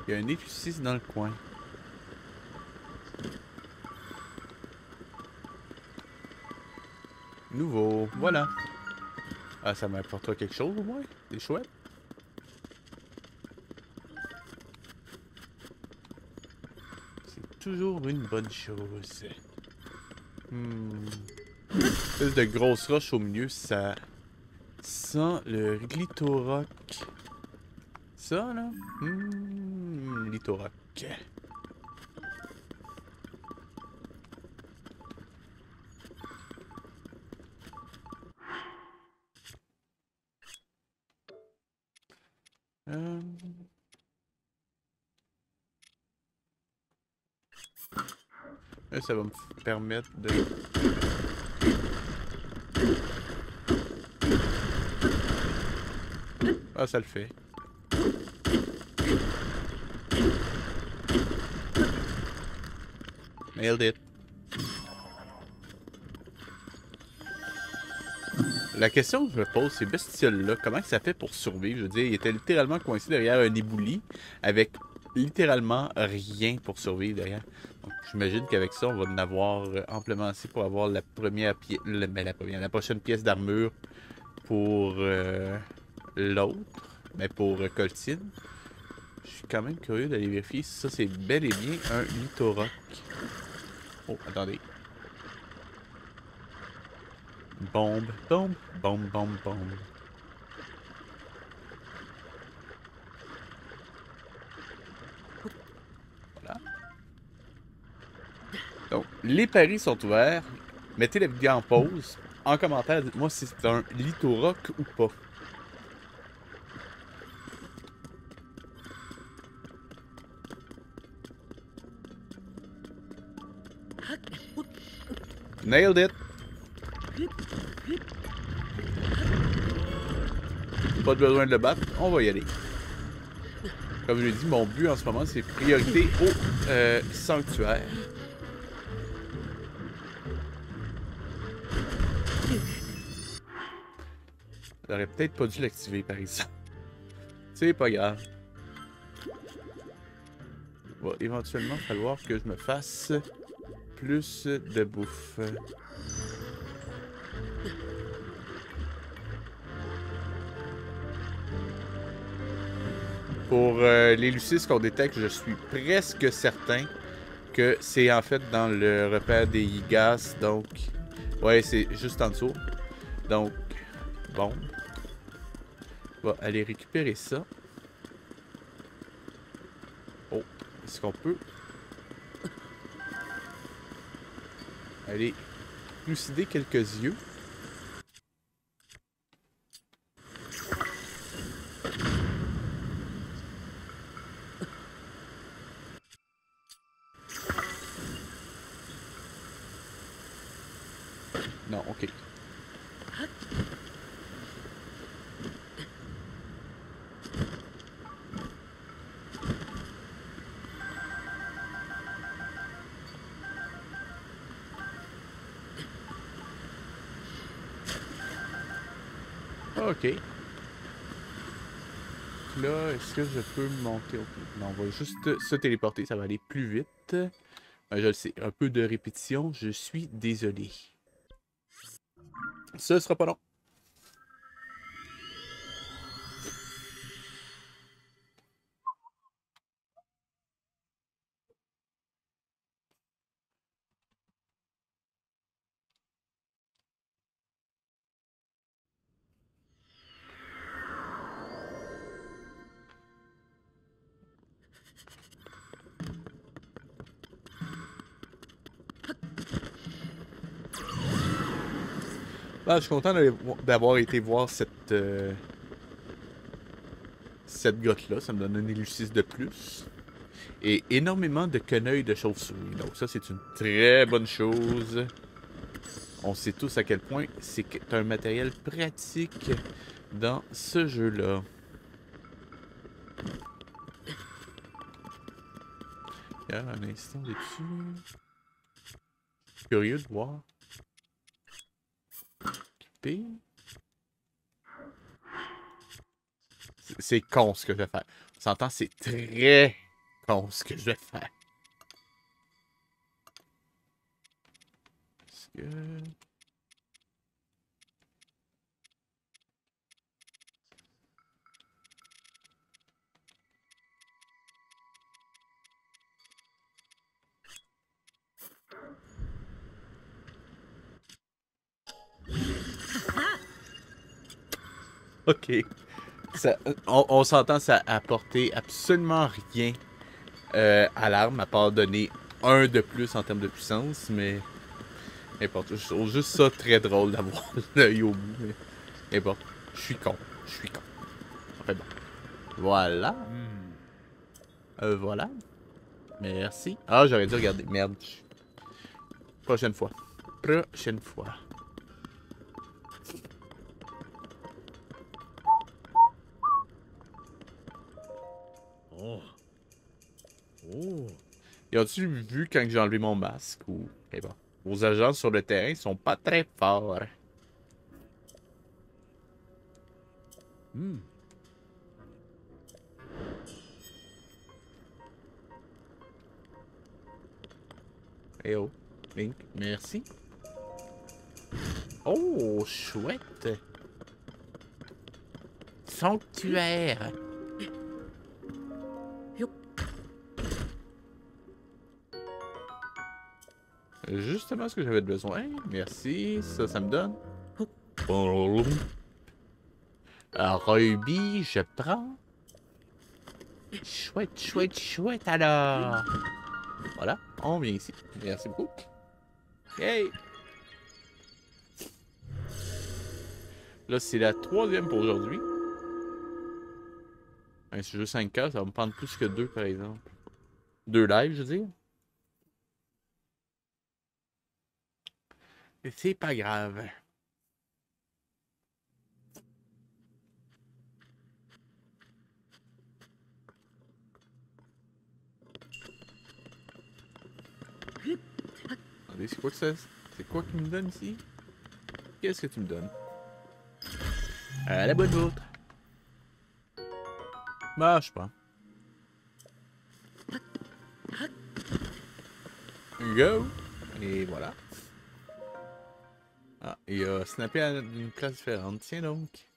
Il y a un épicis dans le coin. Nouveau, voilà. Ah, ça m'apportera quelque chose au moins? C'est chouette. C'est toujours une bonne chose. Espèce de grosse roche au milieu, ça sent le Glitoroc. Ça, là? Glitoroc. Euh... Là, ça va me permettre de... Ah, ça le fait. Nailed it. La question que je me pose, ces bestioles-là, comment ça fait pour survivre? Je veux dire, il était littéralement coincé derrière un ébouli avec littéralement rien pour survivre derrière. Donc, j'imagine qu'avec ça, on va en avoir amplement assez pour avoir la première pièce, la prochaine pièce d'armure pour l'autre, mais pour Coltine. Je suis quand même curieux d'aller vérifier si ça c'est bel et bien un Glitoroc. Oh, attendez. Bombe, bombe, bombe, bombe, bombe. Voilà. Donc, les paris sont ouverts. Mettez la vidéo en pause. En commentaire, dites-moi si c'est un Glitoroc ou pas. Nailed it! Pas de besoin de le battre, on va y aller. Comme je l'ai dit, mon but en ce moment, c'est priorité au sanctuaire. J'aurais peut-être pas dû l'activer par exemple. C'est pas grave. Il va éventuellement falloir que je me fasse plus de bouffe. Pour les lucis qu'on détecte, je suis presque certain que c'est en fait dans le repère des Yigas. Donc, ouais, c'est juste en dessous. Donc, bon. On va aller récupérer ça. Oh, est-ce qu'on peut aller lucider quelques yeux? Non, ok. Ok. Là, est-ce que je peux monter? Okay. Non, on va juste se téléporter, ça va aller plus vite. Je le sais, un peu de répétition, je suis désolé. Ce sera pas long. Ah, je suis content d'avoir été voir cette grotte-là. Ça me donne un élucis de plus. Et énormément de quenouilles de chauve-souris. Donc ça, c'est une très bonne chose. On sait tous à quel point c'est un matériel pratique dans ce jeu-là. Regarde un instant dessus. Curieux de voir. Équiper. C'est con ce que je vais faire. On s'entend, c'est très con ce que je vais faire. Parce que... Ok. Ça, on s'entend, ça a apporté absolument rien à l'arme, à part donner un de plus en termes de puissance, mais n'importe. Je trouve juste ça très drôle d'avoir l'œil au bout. Mais bon, je suis con. Je suis con. Enfin bon. Voilà. Voilà. Merci. Ah, j'aurais dû regarder. Merde. Prochaine fois. Prochaine fois. Oh. Oh. Et as-tu vu quand j'ai enlevé mon masque ou... Eh bon. Vos agents sur le terrain sont pas très forts. Eh oh. Link, merci. Oh, chouette. Sanctuaire. Justement ce que j'avais besoin. Merci. Ça me donne. Ruby, je prends. Chouette, chouette, chouette alors. Voilà, on vient ici. Merci beaucoup. Hey! Là, c'est la troisième pour aujourd'hui. Un jeu 5K, ça va me prendre plus que deux, par exemple. Deux lives, je veux dire. Et c'est pas grave. Attendez, c'est quoi que ça? C'est quoi qu'il me donne ici? Qu'est-ce que tu me donnes? La bonne vôtre. Bah, je sais pas. Go! Et voilà. Ah, il a snappé à une place différente. Tiens donc.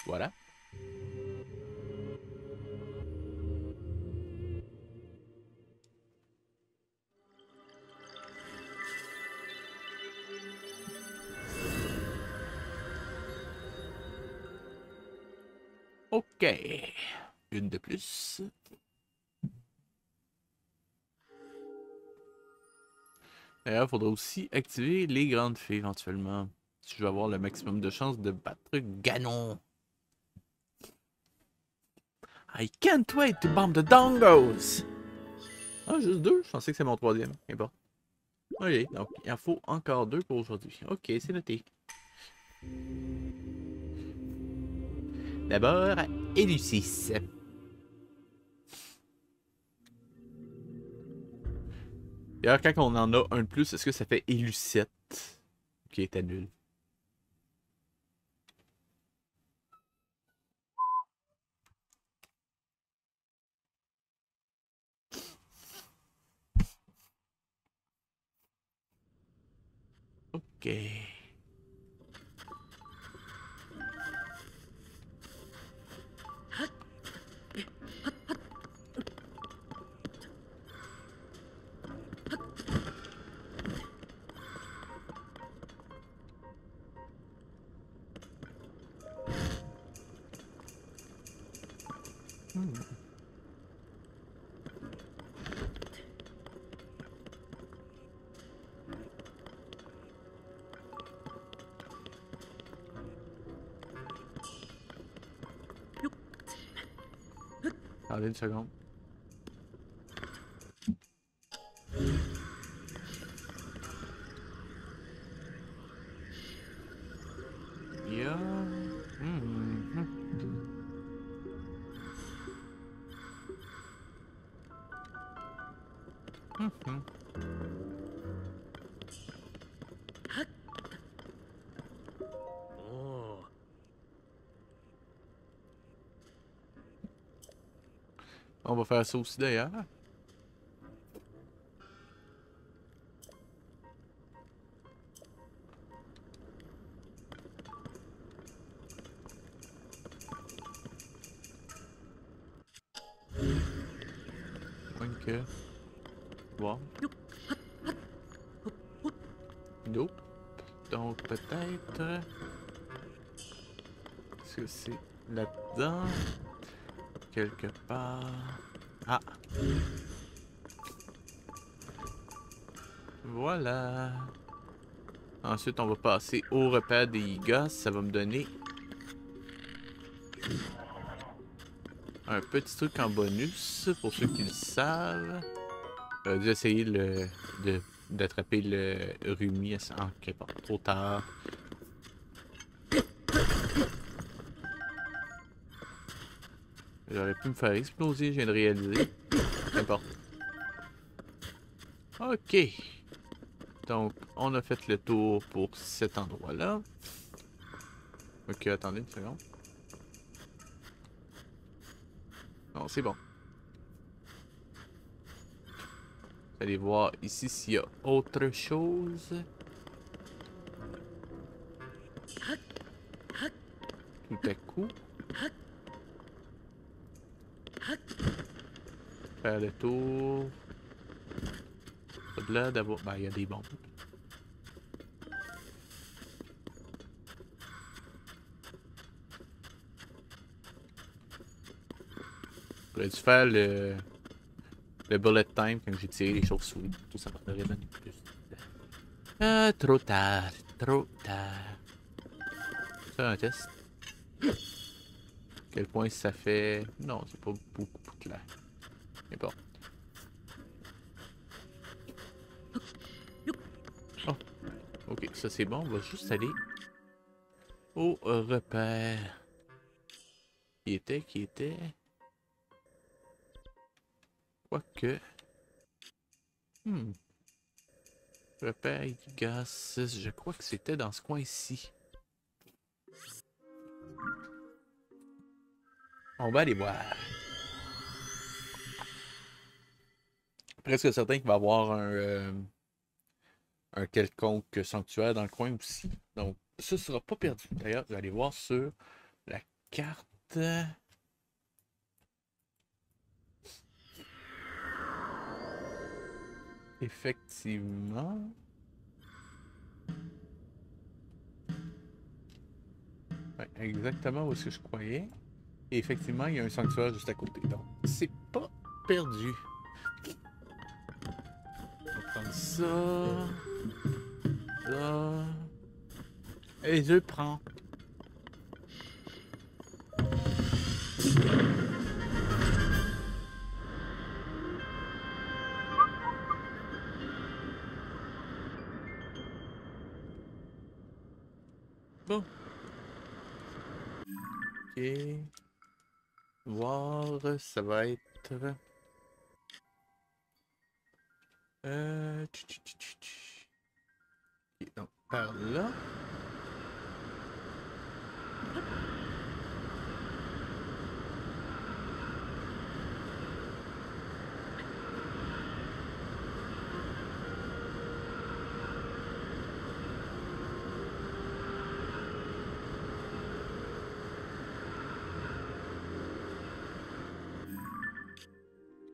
Voilà. OK. Une de plus. D'ailleurs, il faudra aussi activer les grandes fées éventuellement. Si je veux avoir le maximum de chances de battre Ganon. I can't wait to bomb the dongos! Ah, juste deux? Je pensais que c'est mon troisième. Mais bon. Ok, donc il en faut encore deux pour aujourd'hui. Ok, c'est noté. D'abord, Elucis. D'ailleurs, quand on en a un de plus, est-ce que ça fait Elucette? Qui était nul. Ok. Attendez une seconde. Il y a... On va faire ça aussi d'ailleurs. Ok. Bon. Nope. Donc peut-être... Est-ce que c'est là-dedans? Quelque part... Ah! Voilà! Ensuite, on va passer au repas des Igas. Ça va me donner... un petit truc en bonus, pour ceux qui le savent. J'aurais dû essayer d'attraper le Rumi. Ah, ok, pas trop tard. J'aurais pu me faire exploser, je viens de réaliser. N'importe. Ok. Donc, on a fait le tour pour cet endroit-là. Ok, attendez une seconde. Non, c'est bon. Allez voir ici s'il y a autre chose. Tout à coup. Faire le tour. Au-delà d'avoir... Ben, il y a des bombes. J'aurais dû faire le bullet time quand j'ai tiré les chauves-souris. Tout ça m'aurait donné plus. Ah, trop tard. Trop tard. C'est un test. Quel point ça fait... Non, c'est pas beaucoup clair. Mais bon. Oh. Ok, ça c'est bon. On va juste aller au repère. Qui était... Quoique... Repère Gigas, je crois que c'était dans ce coin-ci. On va aller voir. Presque certain qu'il va y avoir un quelconque sanctuaire dans le coin aussi. Donc, ce sera pas perdu. D'ailleurs, je vais aller voir sur la carte. Effectivement. Ouais, exactement où est-ce que je croyais. Et effectivement, il y a un sanctuaire juste à côté. Donc, c'est pas perdu. On va prendre ça. Ça. Et je prends. Bon. Ok. Voir, ça va être... Ok, donc, par là.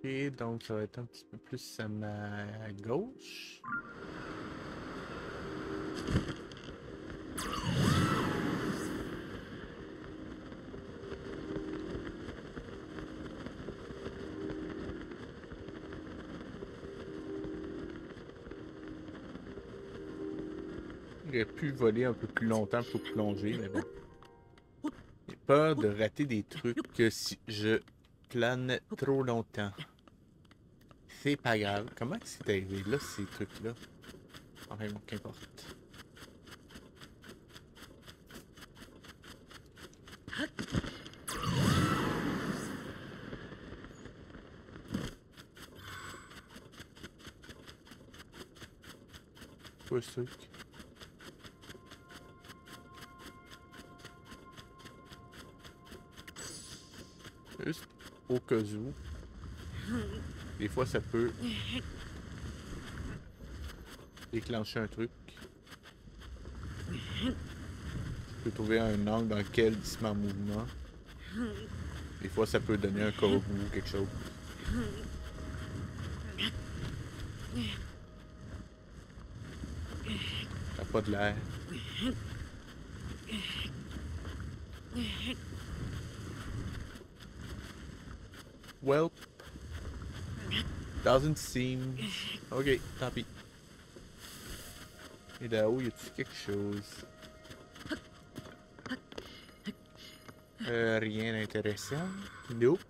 Ok, donc ça va être un petit peu plus à ma gauche. J'aurais pu voler un peu plus longtemps pour plonger, mais bon. J'ai peur de rater des trucs que si je plane trop longtemps. C'est pas grave. Comment c'est arrivé là, ces trucs-là? Enfin, bon, qu'importe. Quoi ce truc? Juste au cas où. Des fois, ça peut déclencher un truc. Je peux trouver un angle dans lequel il se met en mouvement. Des fois, ça peut donner un corbeau ou quelque chose. Ça n'a pas de l'air. Well, doesn't seem... Ok, tant pis. Et là-haut, y a-t-il quelque chose? Rien d'intéressant. Nope.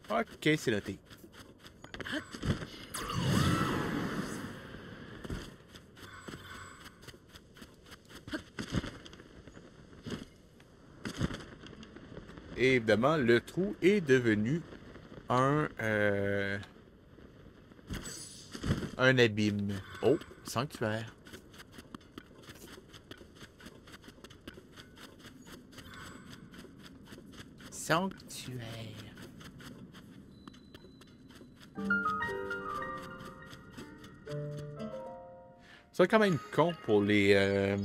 Ok, c'est noté. Et évidemment, le trou est devenu un abîme. Oh, sanctuaire. Sanctuaire. C'est quand même con pour les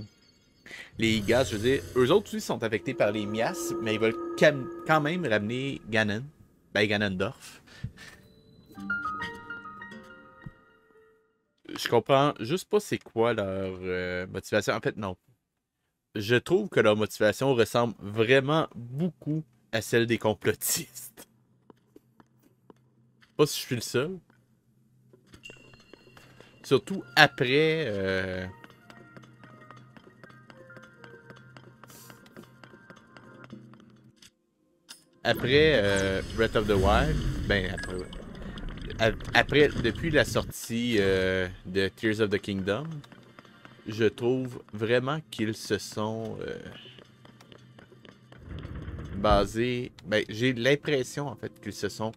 gars, je veux dire, eux autres aussi sont affectés par les miasmes, mais ils veulent quand même ramener Ganon. Ben, Ganondorf. Je comprends juste pas c'est quoi leur motivation. En fait, non. Je trouve que leur motivation ressemble vraiment beaucoup à celle des complotistes. Pas si je suis le seul. Surtout après Breath of the Wild, ben après depuis la sortie de Tears of the Kingdom, je trouve vraiment qu'ils se sont basés. Ben, j'ai l'impression en fait qu'ils se sont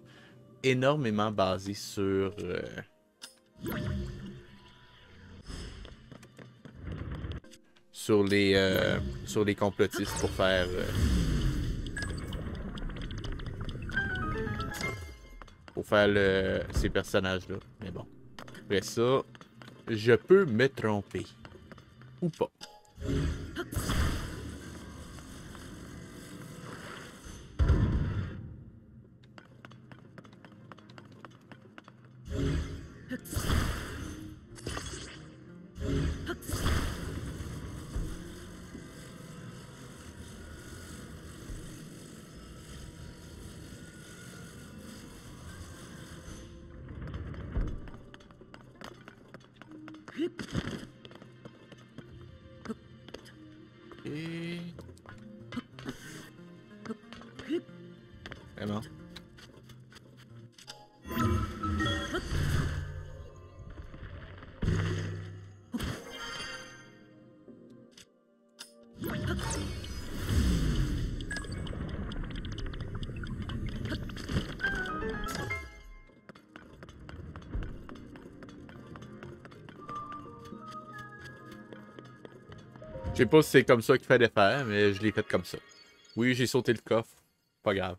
énormément basés sur les complotistes pour faire ces personnages-là. Mais bon. Après ça, je peux me tromper. Ou pas. Et... Vraiment. Je sais pas si c'est comme ça qu'il fallait faire, mais je l'ai fait comme ça. Oui, j'ai sauté le coffre. Pas grave.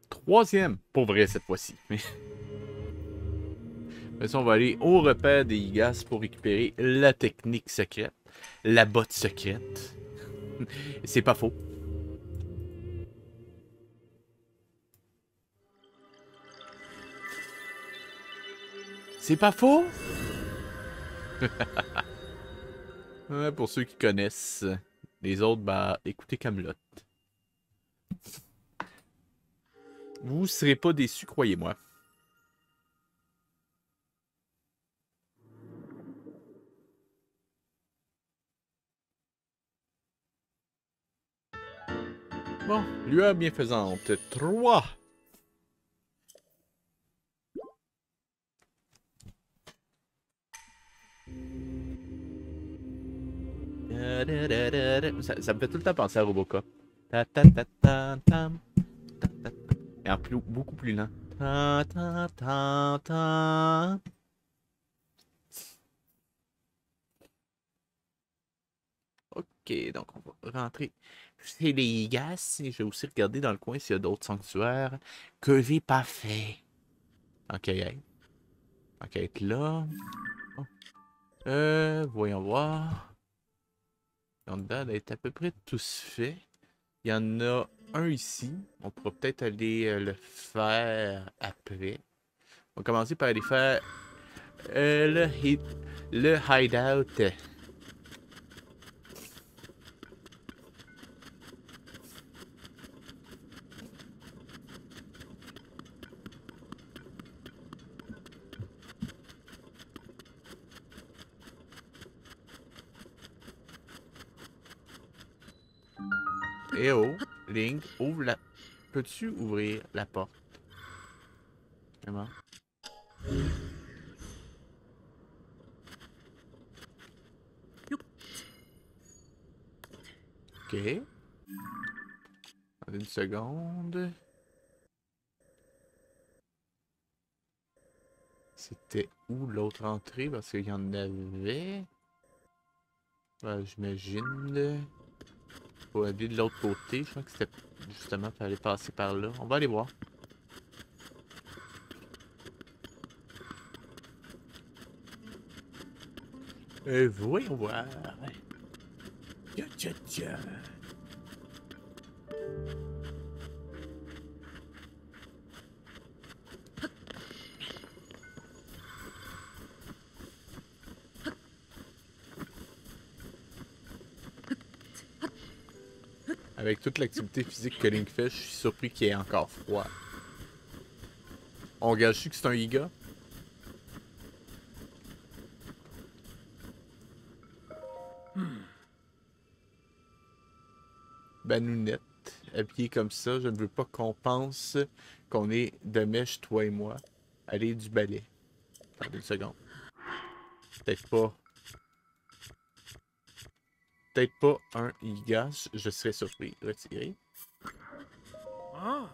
Troisième, pour vrai cette fois-ci. Mais ça, on va aller au repère des Igas pour récupérer la technique secrète. La botte secrète. C'est pas faux. C'est pas faux? Ouais, pour ceux qui connaissent. Les autres, bah, écoutez Camelot. Vous serez pas déçus, croyez-moi. Bon, lueur bienfaisante. 3. Ça me fait tout le temps penser à Robocop. Ta ta ta ta tam, ta ta ta. Et en beaucoup plus lent. Ta ta ta ta. Ok, donc on va rentrer chez les Gas. Et je vais aussi regarder dans le coin s'il y a d'autres sanctuaires que j'ai pas fait. Ok, ok, être là. Oh. Voyons voir. Ils ont l'air d'être à peu près tous faits. Il y en a un ici. On pourra peut-être aller le faire après. On va commencer par aller faire le hideout. Eh oh, Link, ouvre la... Peux-tu ouvrir la porte? Vraiment? Ok. Attendez une seconde. C'était où l'autre entrée? Parce qu'il y en avait... Ouais, j'imagine... Faut aller de l'autre côté. Je crois que c'était justement, fallait passer par là. On va aller voir. Voyons voir. Tcha tcha tcha. Avec toute l'activité physique que Link fait, je suis surpris qu'il ait encore froid. On gage que c'est un giga? Banounette, habillé comme ça, je ne veux pas qu'on pense qu'on est de mèche, toi et moi. Allez, du balai. Attendez une seconde. Peut-être pas. Peut-être pas un giga, je serais surpris. Retirer. Ah.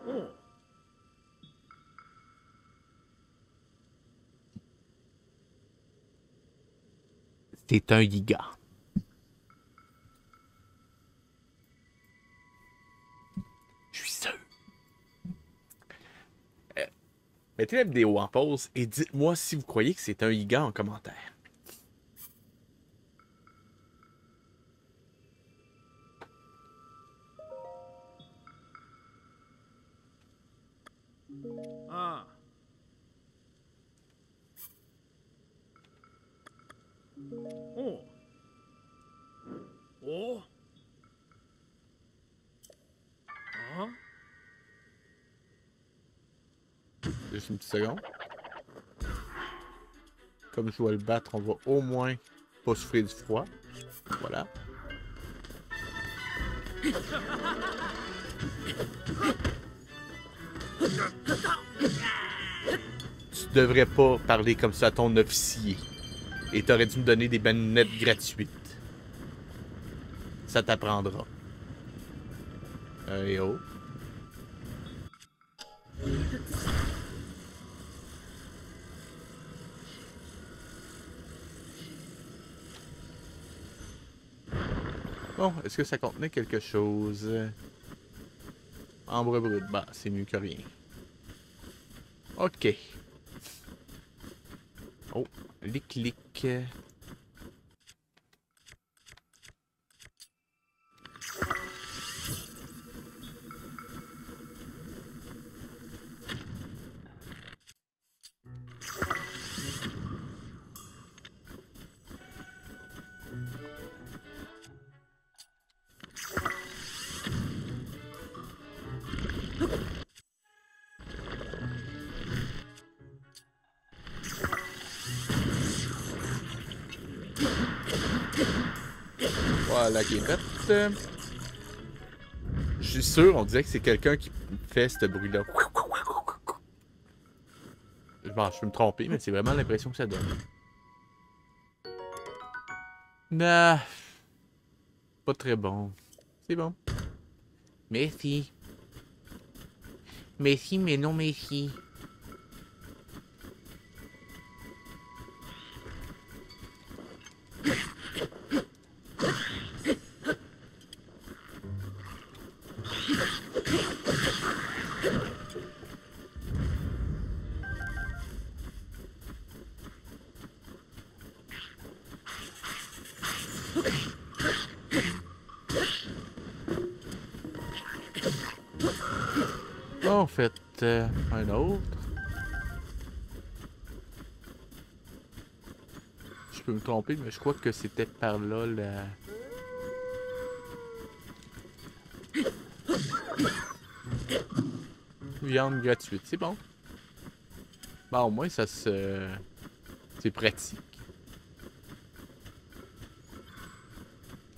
Oh. C'est un giga. Je suis sûr. Mettez la vidéo en pause et dites-moi si vous croyez que c'est un giga en commentaire. Ah. Oh. Oh. Ah. Juste une petite seconde. Comme je vais le battre, on va au moins pas souffrir du froid. Voilà. Tu devrais pas parler comme ça à ton officier. Et t'aurais dû me donner des banonettes gratuites. Ça t'apprendra. Et oh. Bon, est-ce que ça contenait quelque chose? Ambre brut. Bah, c'est mieux que rien. Ok. Oh, les clics. Voilà qui est fait. Je suis sûr, on dirait que c'est quelqu'un qui fait ce bruit-là. Bon, je peux me tromper, mais c'est vraiment l'impression que ça donne. Nah, pas très bon. C'est bon. Merci. Merci, mais non merci. En fait, un autre. Je peux me tromper, mais je crois que c'était par là la... Viande gratuite, c'est bon. Bah, au moins, ça se... C'est pratique.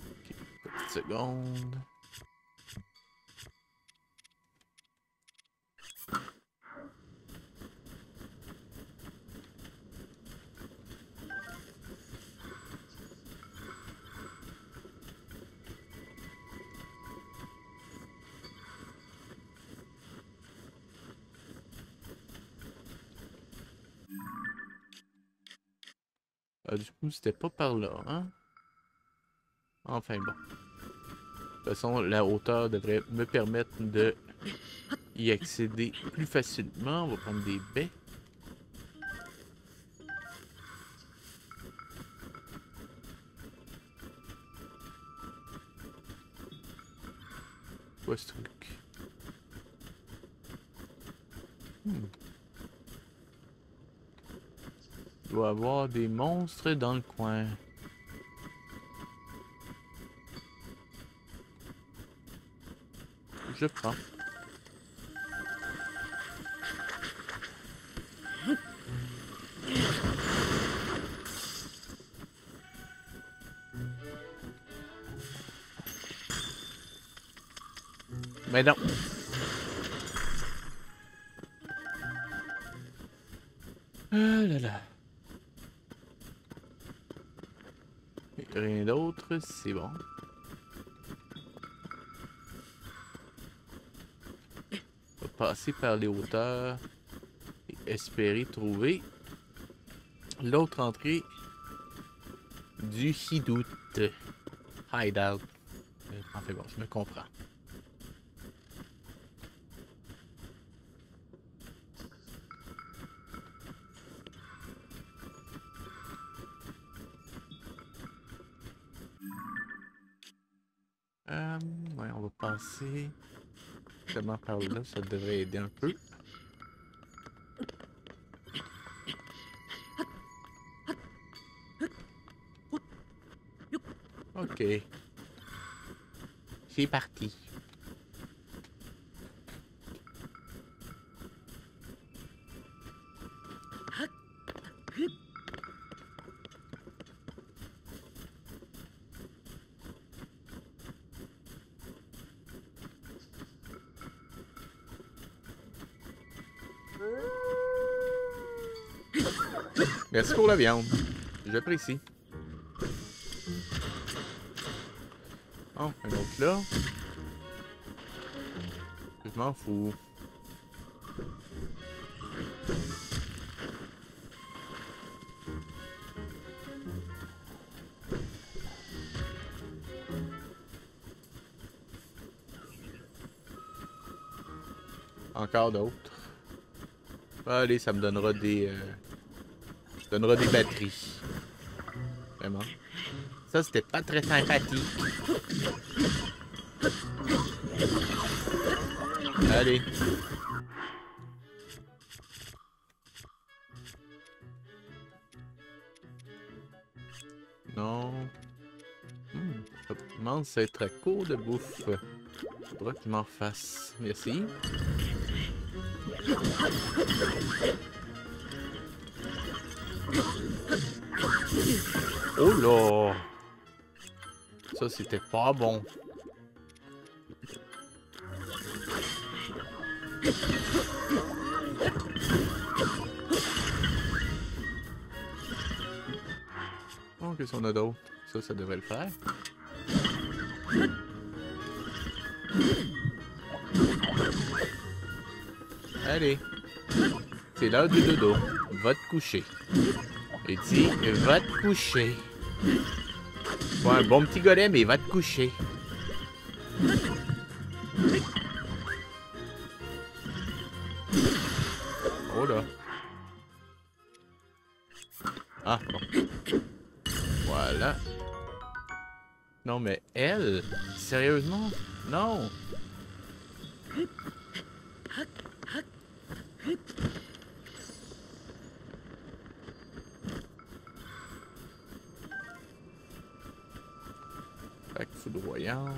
Ok, petite seconde. Du coup, c'était pas par là, hein? Enfin bon. De toute façon, la hauteur devrait me permettre de y accéder plus facilement. On va prendre des baies. Quoi ce truc? Il doit y avoir des monstres dans le coin. Je prends. Mais non. Ah là là. Rien d'autre, c'est bon. On va passer par les hauteurs et espérer trouver l'autre entrée du hideout. Hideout. Enfin bon, je me comprends. Ouais, on va passer seulement par là, ça devrait aider un peu. Ok. C'est parti. Merci pour la viande. J'apprécie. Oh, un autre là. Je m'en fous. Encore d'autres. Allez, ça me donnera des... donnera des batteries. Vraiment. Ça, c'était pas très sympathique. Allez. Non. Ça commence à être à court de bouffe. Faudra que je m'en fasse. Merci. Oh là! Ça, c'était pas bon. Oh, qu'est-ce qu'on a d'autre? Ça devrait le faire. Allez. C'est l'heure du dodo. Va te coucher. Et dis, va te coucher. Ouais, un bon petit golem, mais va te coucher. Oh là. Ah, bon. Voilà. Non, mais elle, sérieusement? Non. Attaque foudroyante.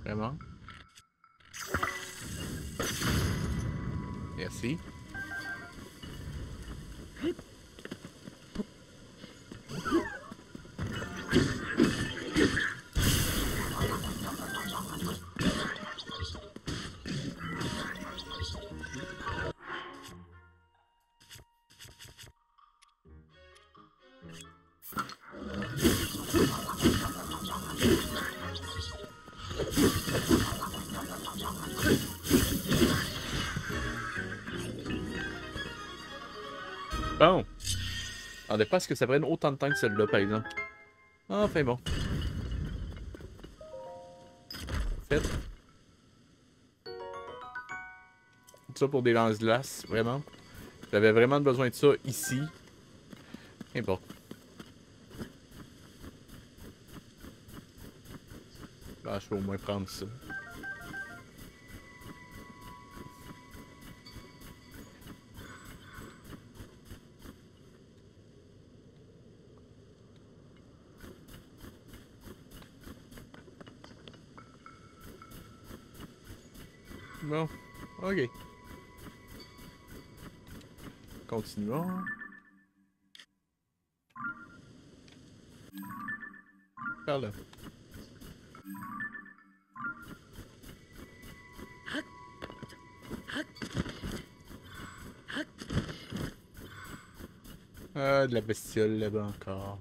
Vraiment? Merci. Bon. Je m'attendais pas à ce que ça prenne autant de temps que celle-là, par exemple. Enfin bon. Fait. Tout ça pour des lance-glaces, vraiment. J'avais vraiment besoin de ça ici. Et bon. Là, je peux au moins prendre ça. Bon, ok. Continuons. Par là. Ah, de la bestiole là-bas encore.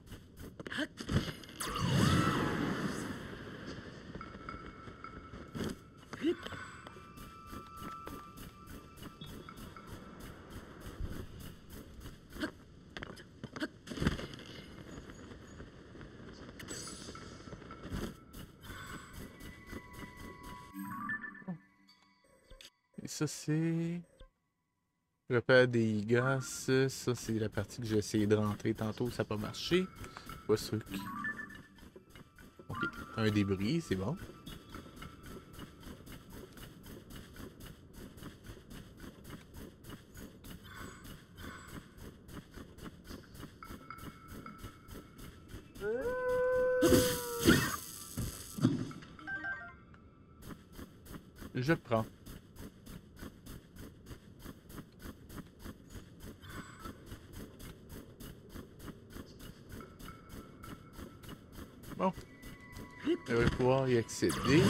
Et ça, c'est... Repère des gosses. Ça, c'est la partie que j'ai essayé de rentrer tantôt. Ça n'a pas marché. Pas sûr que... Ok. Un débris, c'est bon. Je prends. Bon. On va pouvoir y accéder.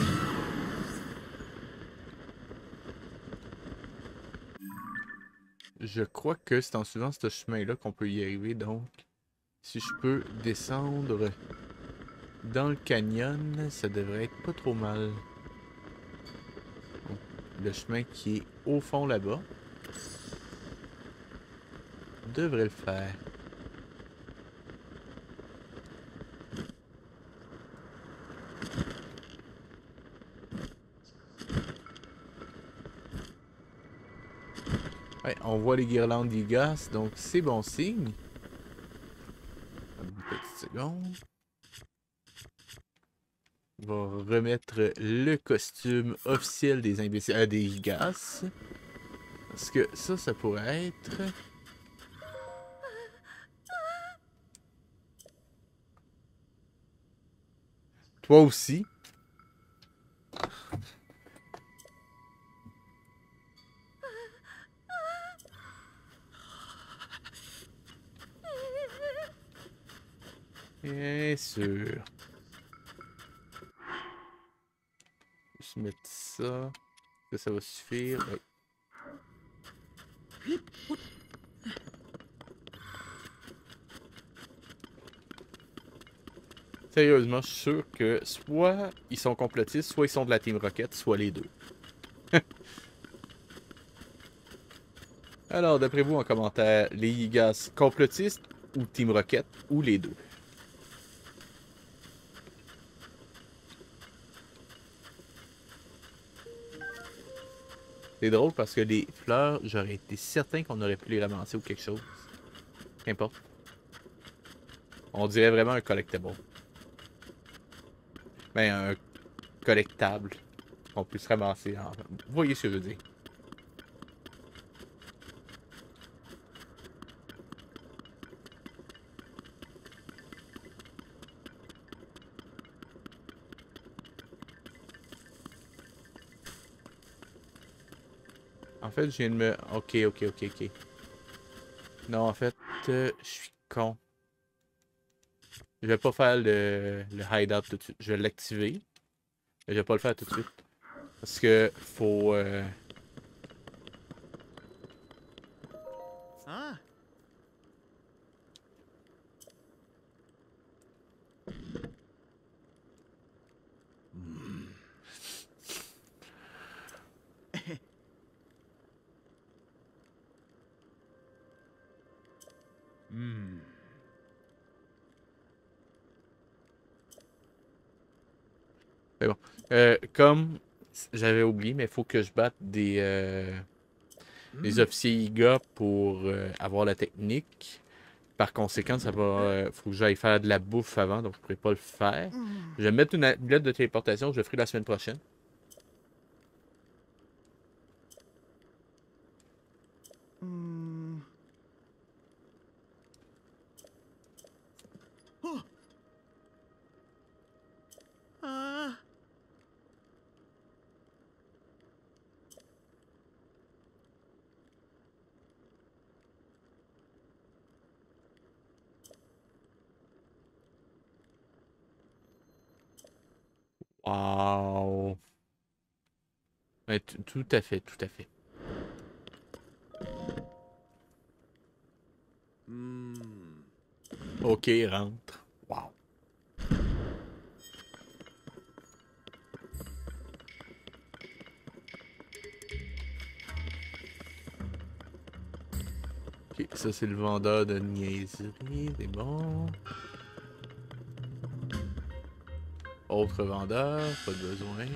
Je crois que c'est en suivant ce chemin-là qu'on peut y arriver, donc... Si je peux descendre dans le canyon, ça devrait être pas trop mal. Le chemin qui est au fond là-bas devrait le faire. Ouais, on voit les guirlandes d'Igas, donc c'est bon signe. Une petite seconde. On va remettre le costume officiel des imbéciles, des Igas. Parce que ça pourrait être... Toi aussi. Bien sûr. Juste mettre ça. Est-ce que ça va suffire? Oui. Sérieusement, je suis sûr que soit ils sont complotistes, soit ils sont de la Team Rocket, soit les deux. Alors, d'après vous, en commentaire, les Yigas complotistes ou Team Rocket, ou les deux? C'est drôle parce que les fleurs, j'aurais été certain qu'on aurait pu les ramasser ou quelque chose. Qu'importe. On dirait vraiment un collectible. Ben, un collectable qu'on puisse ramasser. Vous voyez ce que je veux dire. En fait, je viens de me... Ok. Non, en fait, je suis con. Je vais pas faire le hideout tout de suite. Je vais l'activer. Mais je vais pas le faire tout de suite. Parce que faut... Ah. Hmm. C'est bon. Comme j'avais oublié, mais il faut que je batte des officiers IGA pour avoir la technique. Par conséquent, ça va. Faut que j'aille faire de la bouffe avant, donc je ne pourrai pas le faire. Je vais mettre une lettre de téléportation, je le ferai la semaine prochaine. Hmm. Oh. Ah. Wow! Ouais, tout à fait, tout à fait. Hmm. Ok, rentre. Wow! Ok, ça c'est le vendeur de niaiserie, c'est bon. Autre vendeur, pas de besoin.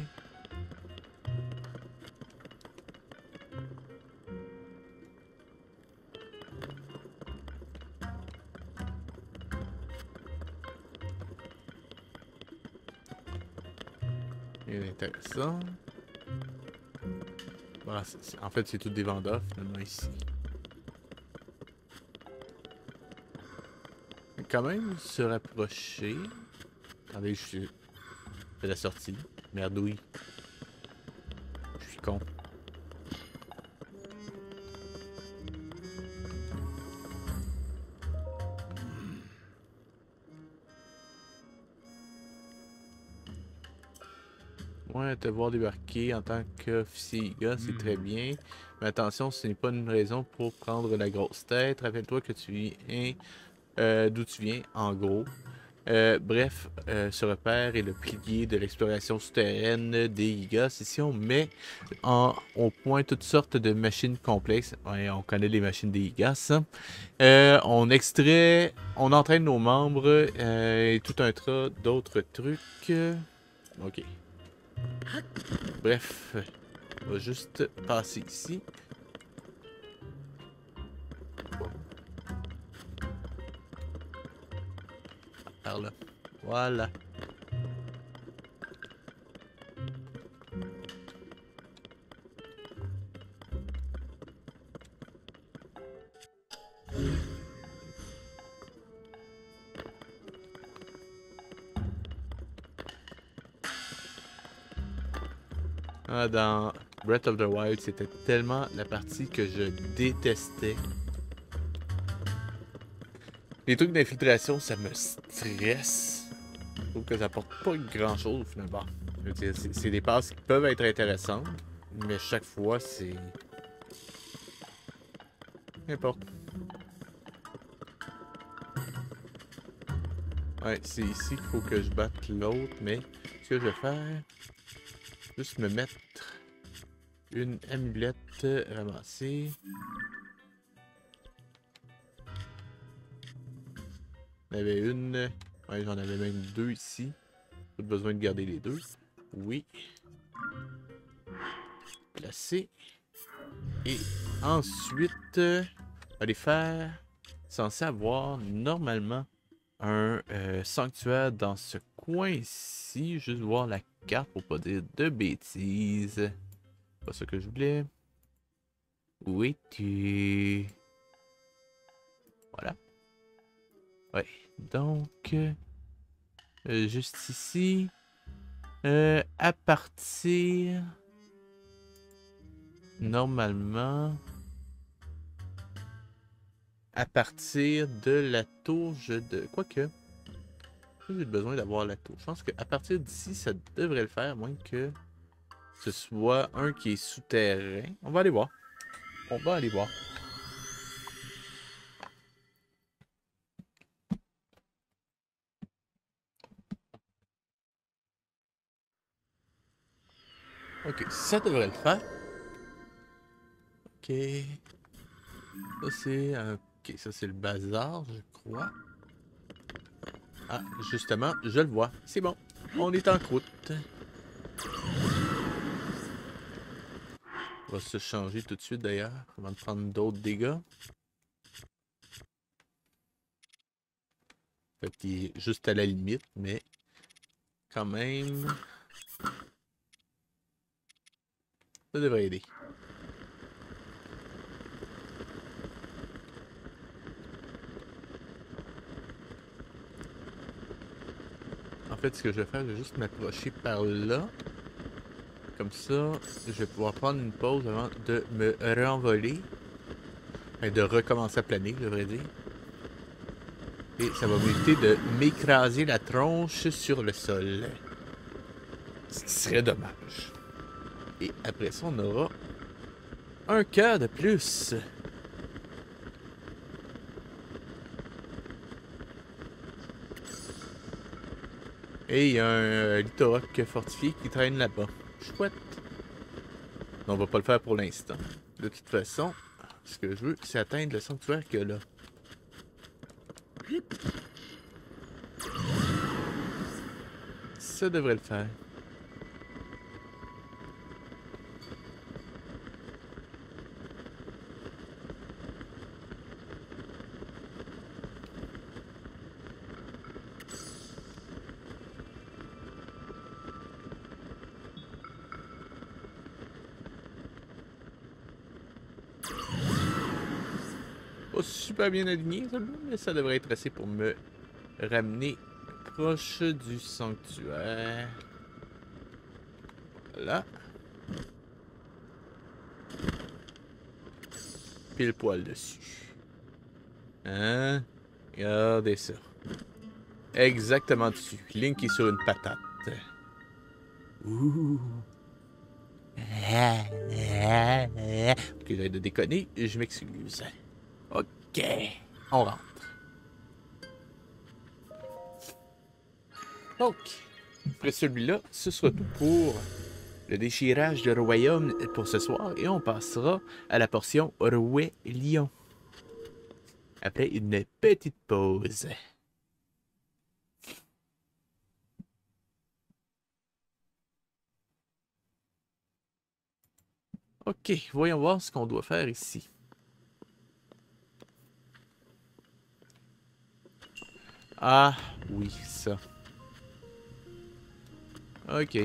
Bien intéressant. Voilà, en fait, c'est tous des vendeurs finalement ici. Quand même se rapprocher. Attendez, je suis de la sortie. Merdouille. Je suis con. Ouais, te voir débarquer en tant qu'officier gars, c'est très bien. Mais attention, ce n'est pas une raison pour prendre la grosse tête. Rappelle-toi que tu viens d'où tu viens, en gros. Bref, ce repère est le pilier de l'exploration souterraine des Yigas. Ici, on met au point toutes sortes de machines complexes. Ouais, on connaît les machines des Yigas. On extrait, on entraîne nos membres et tout un tas d'autres trucs. Ok. Bref, on va juste passer ici. Par là. Voilà. Ah, dans Breath of the Wild, c'était tellement la partie que je détestais. Les trucs d'infiltration, ça me stresse. Je trouve que ça apporte pas grand-chose, finalement. Je veux dire, c'est des passes qui peuvent être intéressantes, mais chaque fois, c'est... N'importe. Ouais, c'est ici qu'il faut que je batte l'autre, mais ce que je vais faire, juste me mettre une amulette ramassée. J'en avais une. Ouais, j'en avais même deux ici. Pas besoin de garder les deux. Oui. Placer. Et ensuite, aller faire. Censé avoir normalement un sanctuaire dans ce coin-ci. Juste voir la carte pour pas dire de bêtises. Pas ce que je voulais. Où es-tu? Voilà. Ouais. Donc, juste ici. À partir... Normalement... À partir de la tour, Quoique... J'ai besoin d'avoir la tour. Je pense qu'à partir d'ici, ça devrait le faire, à moins que ce soit un qui est souterrain. On va aller voir. On va aller voir. Ok, ça devrait le faire. Ok. Ça c'est ok, ça c'est le bazar, je crois. Ah, justement, je le vois. C'est bon. On est en croûte. On va se changer tout de suite d'ailleurs, avant de prendre d'autres dégâts. Fait qu'il est juste à la limite, mais quand même, ça devrait aider. En fait, ce que je vais faire, je vais juste m'approcher par là. Comme ça, je vais pouvoir prendre une pause avant de me renvoler. Enfin, de recommencer à planer, je devrais dire. Et ça va m'éviter de m'écraser la tronche sur le sol. Ce qui serait dommage. Et après ça, on aura un cœur de plus. Et il y a un Litorock fortifié qui traîne là-bas. Chouette. On va pas le faire pour l'instant. De toute façon, ce que je veux, c'est atteindre le sanctuaire qu'il y a là. Ça devrait le faire. Pas super bien aligné, ça, mais ça devrait être assez pour me ramener proche du sanctuaire. Voilà. Pile poil dessus. Hein? Regardez ça. Exactement dessus. Link est sur une patate. Ouh. Ok, j'arrête de déconner. Je m'excuse. Ok. On rentre. Donc, après celui-là, ce sera tout pour le déchirage de royaume pour ce soir. Et on passera à la portion Roi Lion. Après une petite pause. Ok, voyons voir ce qu'on doit faire ici. Ah, oui, ça. Ok.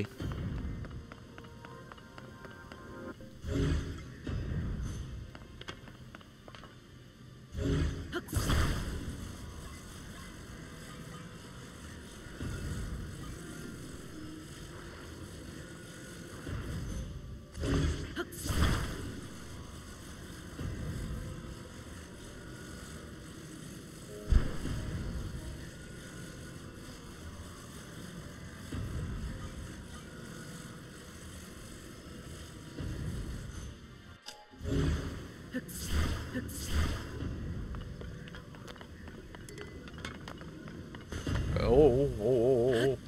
oh.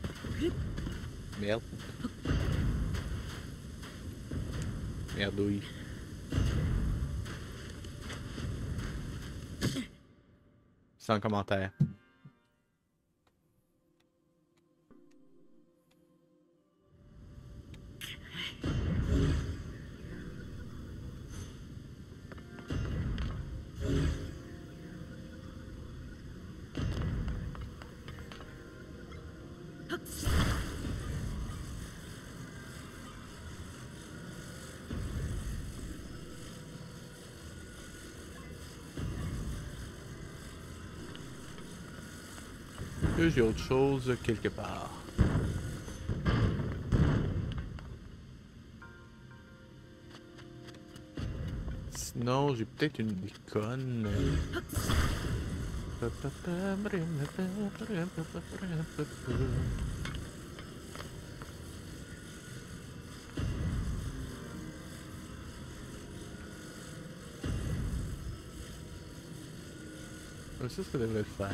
Merde. Merdouille. Sans commentaire. Que j'ai autre chose quelque part. Sinon, j'ai peut-être une icône. Ça devrait le faire.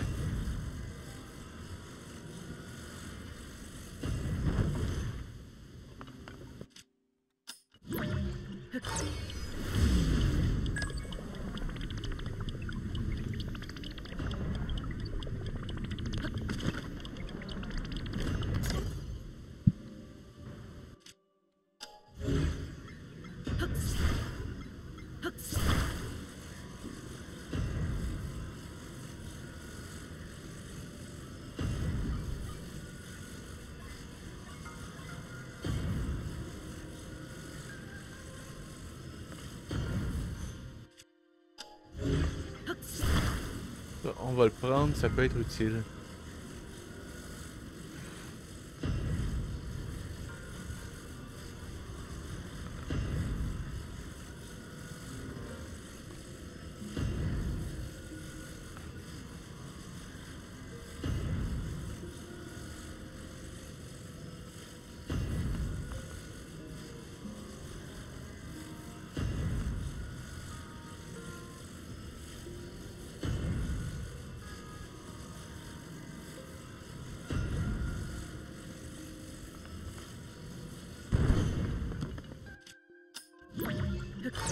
On va le prendre, ça peut être utile.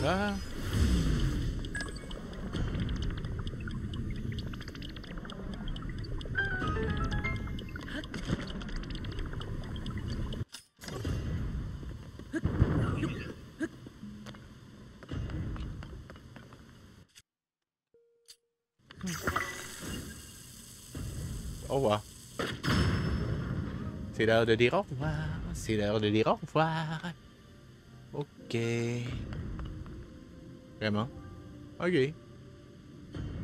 Ah. Au revoir. C'est l'heure de dire au revoir. C'est l'heure de dire au revoir. Ok. Vraiment? Ok.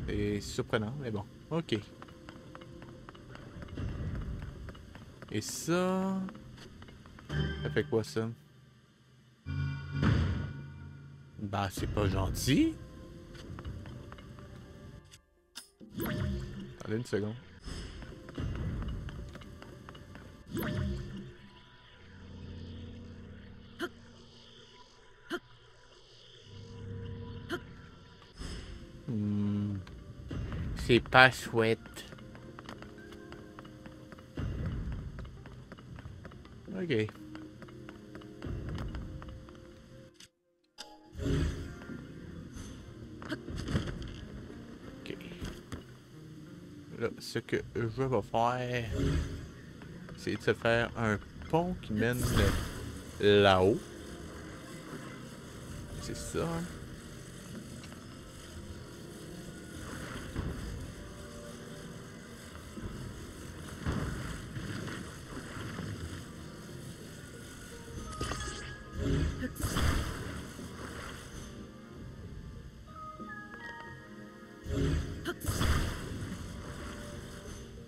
C'est surprenant, mais bon. Ok. Et ça... Ça fait quoi, ça? Bah, c'est pas gentil. Attendez une seconde. C'est pas chouette. Ok. Ok. Là, ce que je vais faire, c'est de se faire un pont qui mène là-haut. C'est ça.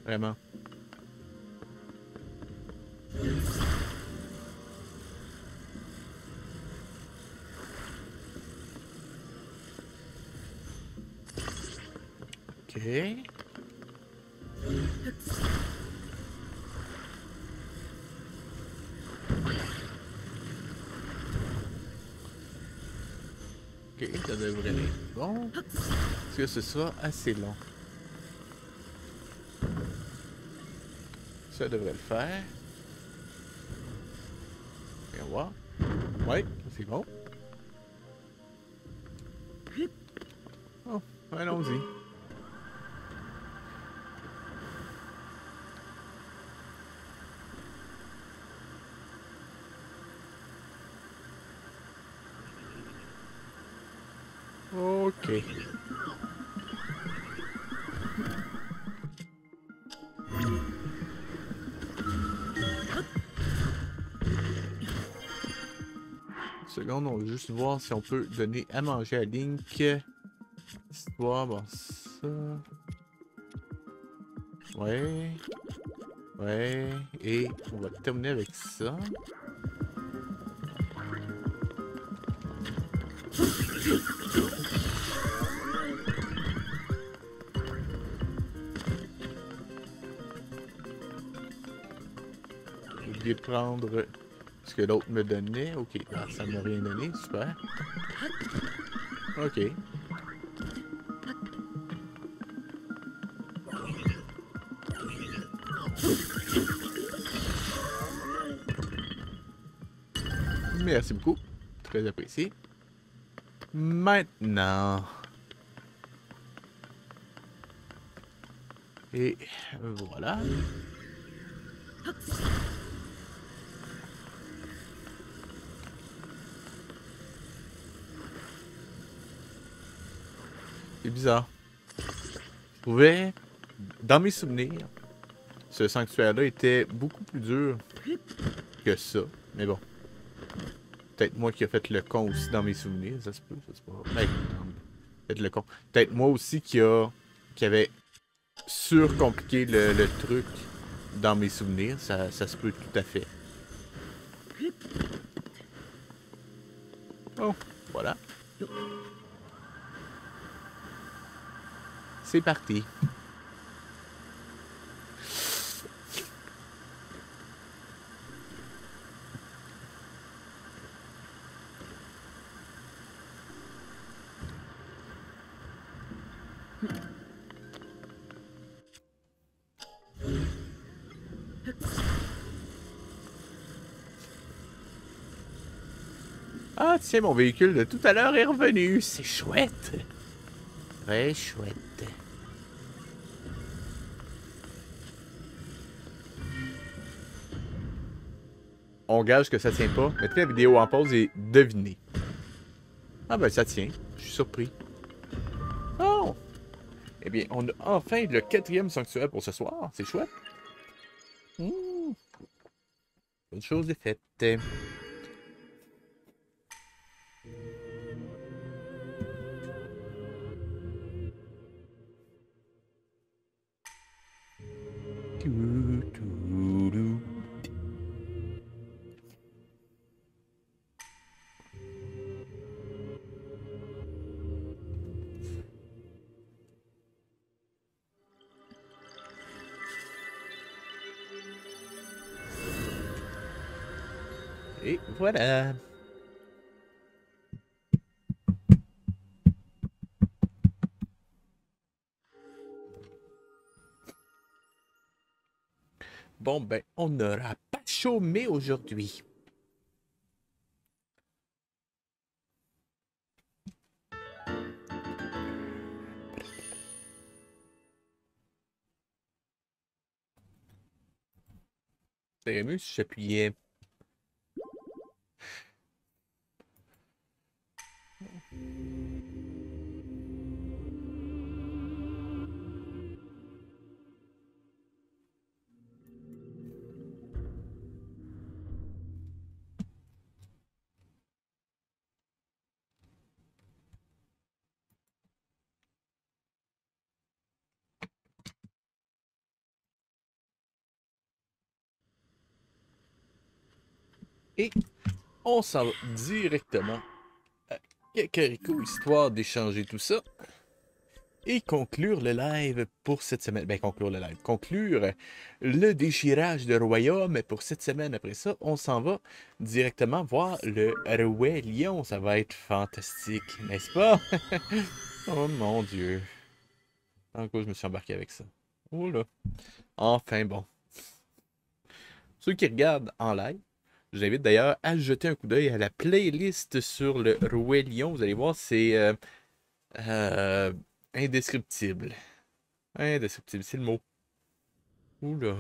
Vraiment. Ok. Ok, ça devrait être bon. Est-ce que ce sera assez long? Ça devrait le faire. Voyons voir. Ouais, c'est bon. Oh, allons-y. Ok. Seconde, on va juste voir si on peut donner à manger à Link. Histoire, bon, ça. Ouais. Ouais. Et on va terminer avec ça. J'ai oublié de prendre ce que l'autre me donnait. Ok, ah, ça m'a rien donné, super. Ok. Merci beaucoup. Très apprécié. Maintenant. Et voilà. C'est bizarre. Je trouvais, dans mes souvenirs, ce sanctuaire-là était beaucoup plus dur que ça. Mais bon. Peut-être moi qui ai fait le con aussi dans mes souvenirs. Ça se peut, ça se peut. Ben, non, peut-être le con. Peut-être moi aussi qui avait surcompliqué le truc dans mes souvenirs. Ça se peut tout à fait. Oh, voilà. C'est parti. Ah, tiens, mon véhicule de tout à l'heure est revenu. C'est chouette. Très chouette. On gage que ça tient pas. Mettez la vidéo en pause et devinez. Ah ben, ça tient. Je suis surpris. Oh! Eh bien, on a enfin le 4e sanctuaire pour ce soir. C'est chouette. Une chose est faite. Et voilà. Bon, ben, on n'aura pas chômé aujourd'hui. C'est mieux si j'appuyais. Et on s'en va directement à Kakariko, histoire d'échanger tout ça. Et conclure le live pour cette semaine. Ben, conclure le live. Conclure le déchirage de royaume pour cette semaine. Après ça, on s'en va directement voir le Roi Lion. Ça va être fantastique, n'est-ce pas? Oh mon Dieu. En quoi je me suis embarqué avec ça? Oh là. Enfin bon. ceux qui regardent en live, je vous invite d'ailleurs à jeter un coup d'œil à la playlist sur le Roi Lion. Vous allez voir, c'est indescriptible. Indescriptible, c'est le mot. Oula.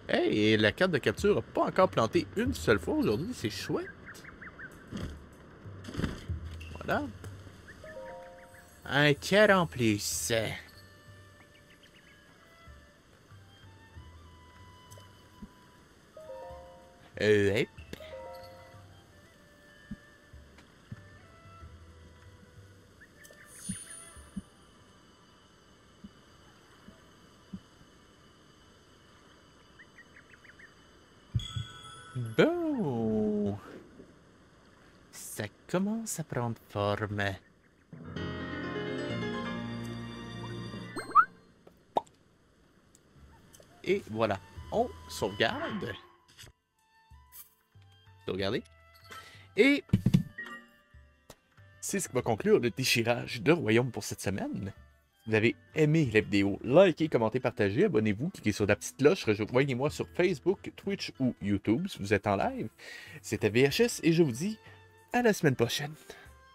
Hey, et la carte de capture n'a pas encore planté une seule fois aujourd'hui, c'est chouette. Voilà. Un tiers en plus. Ouais. Bon. Ça commence à prendre forme. Et voilà. On sauvegarde. Sauvegarder. Et c'est ce qui va conclure le déchirage de Royaume pour cette semaine. Si vous avez aimé la vidéo, likez, commentez, partagez, abonnez-vous, cliquez sur la petite cloche, rejoignez-moi sur Facebook, Twitch ou YouTube si vous êtes en live. C'était VHS et je vous dis à la semaine prochaine.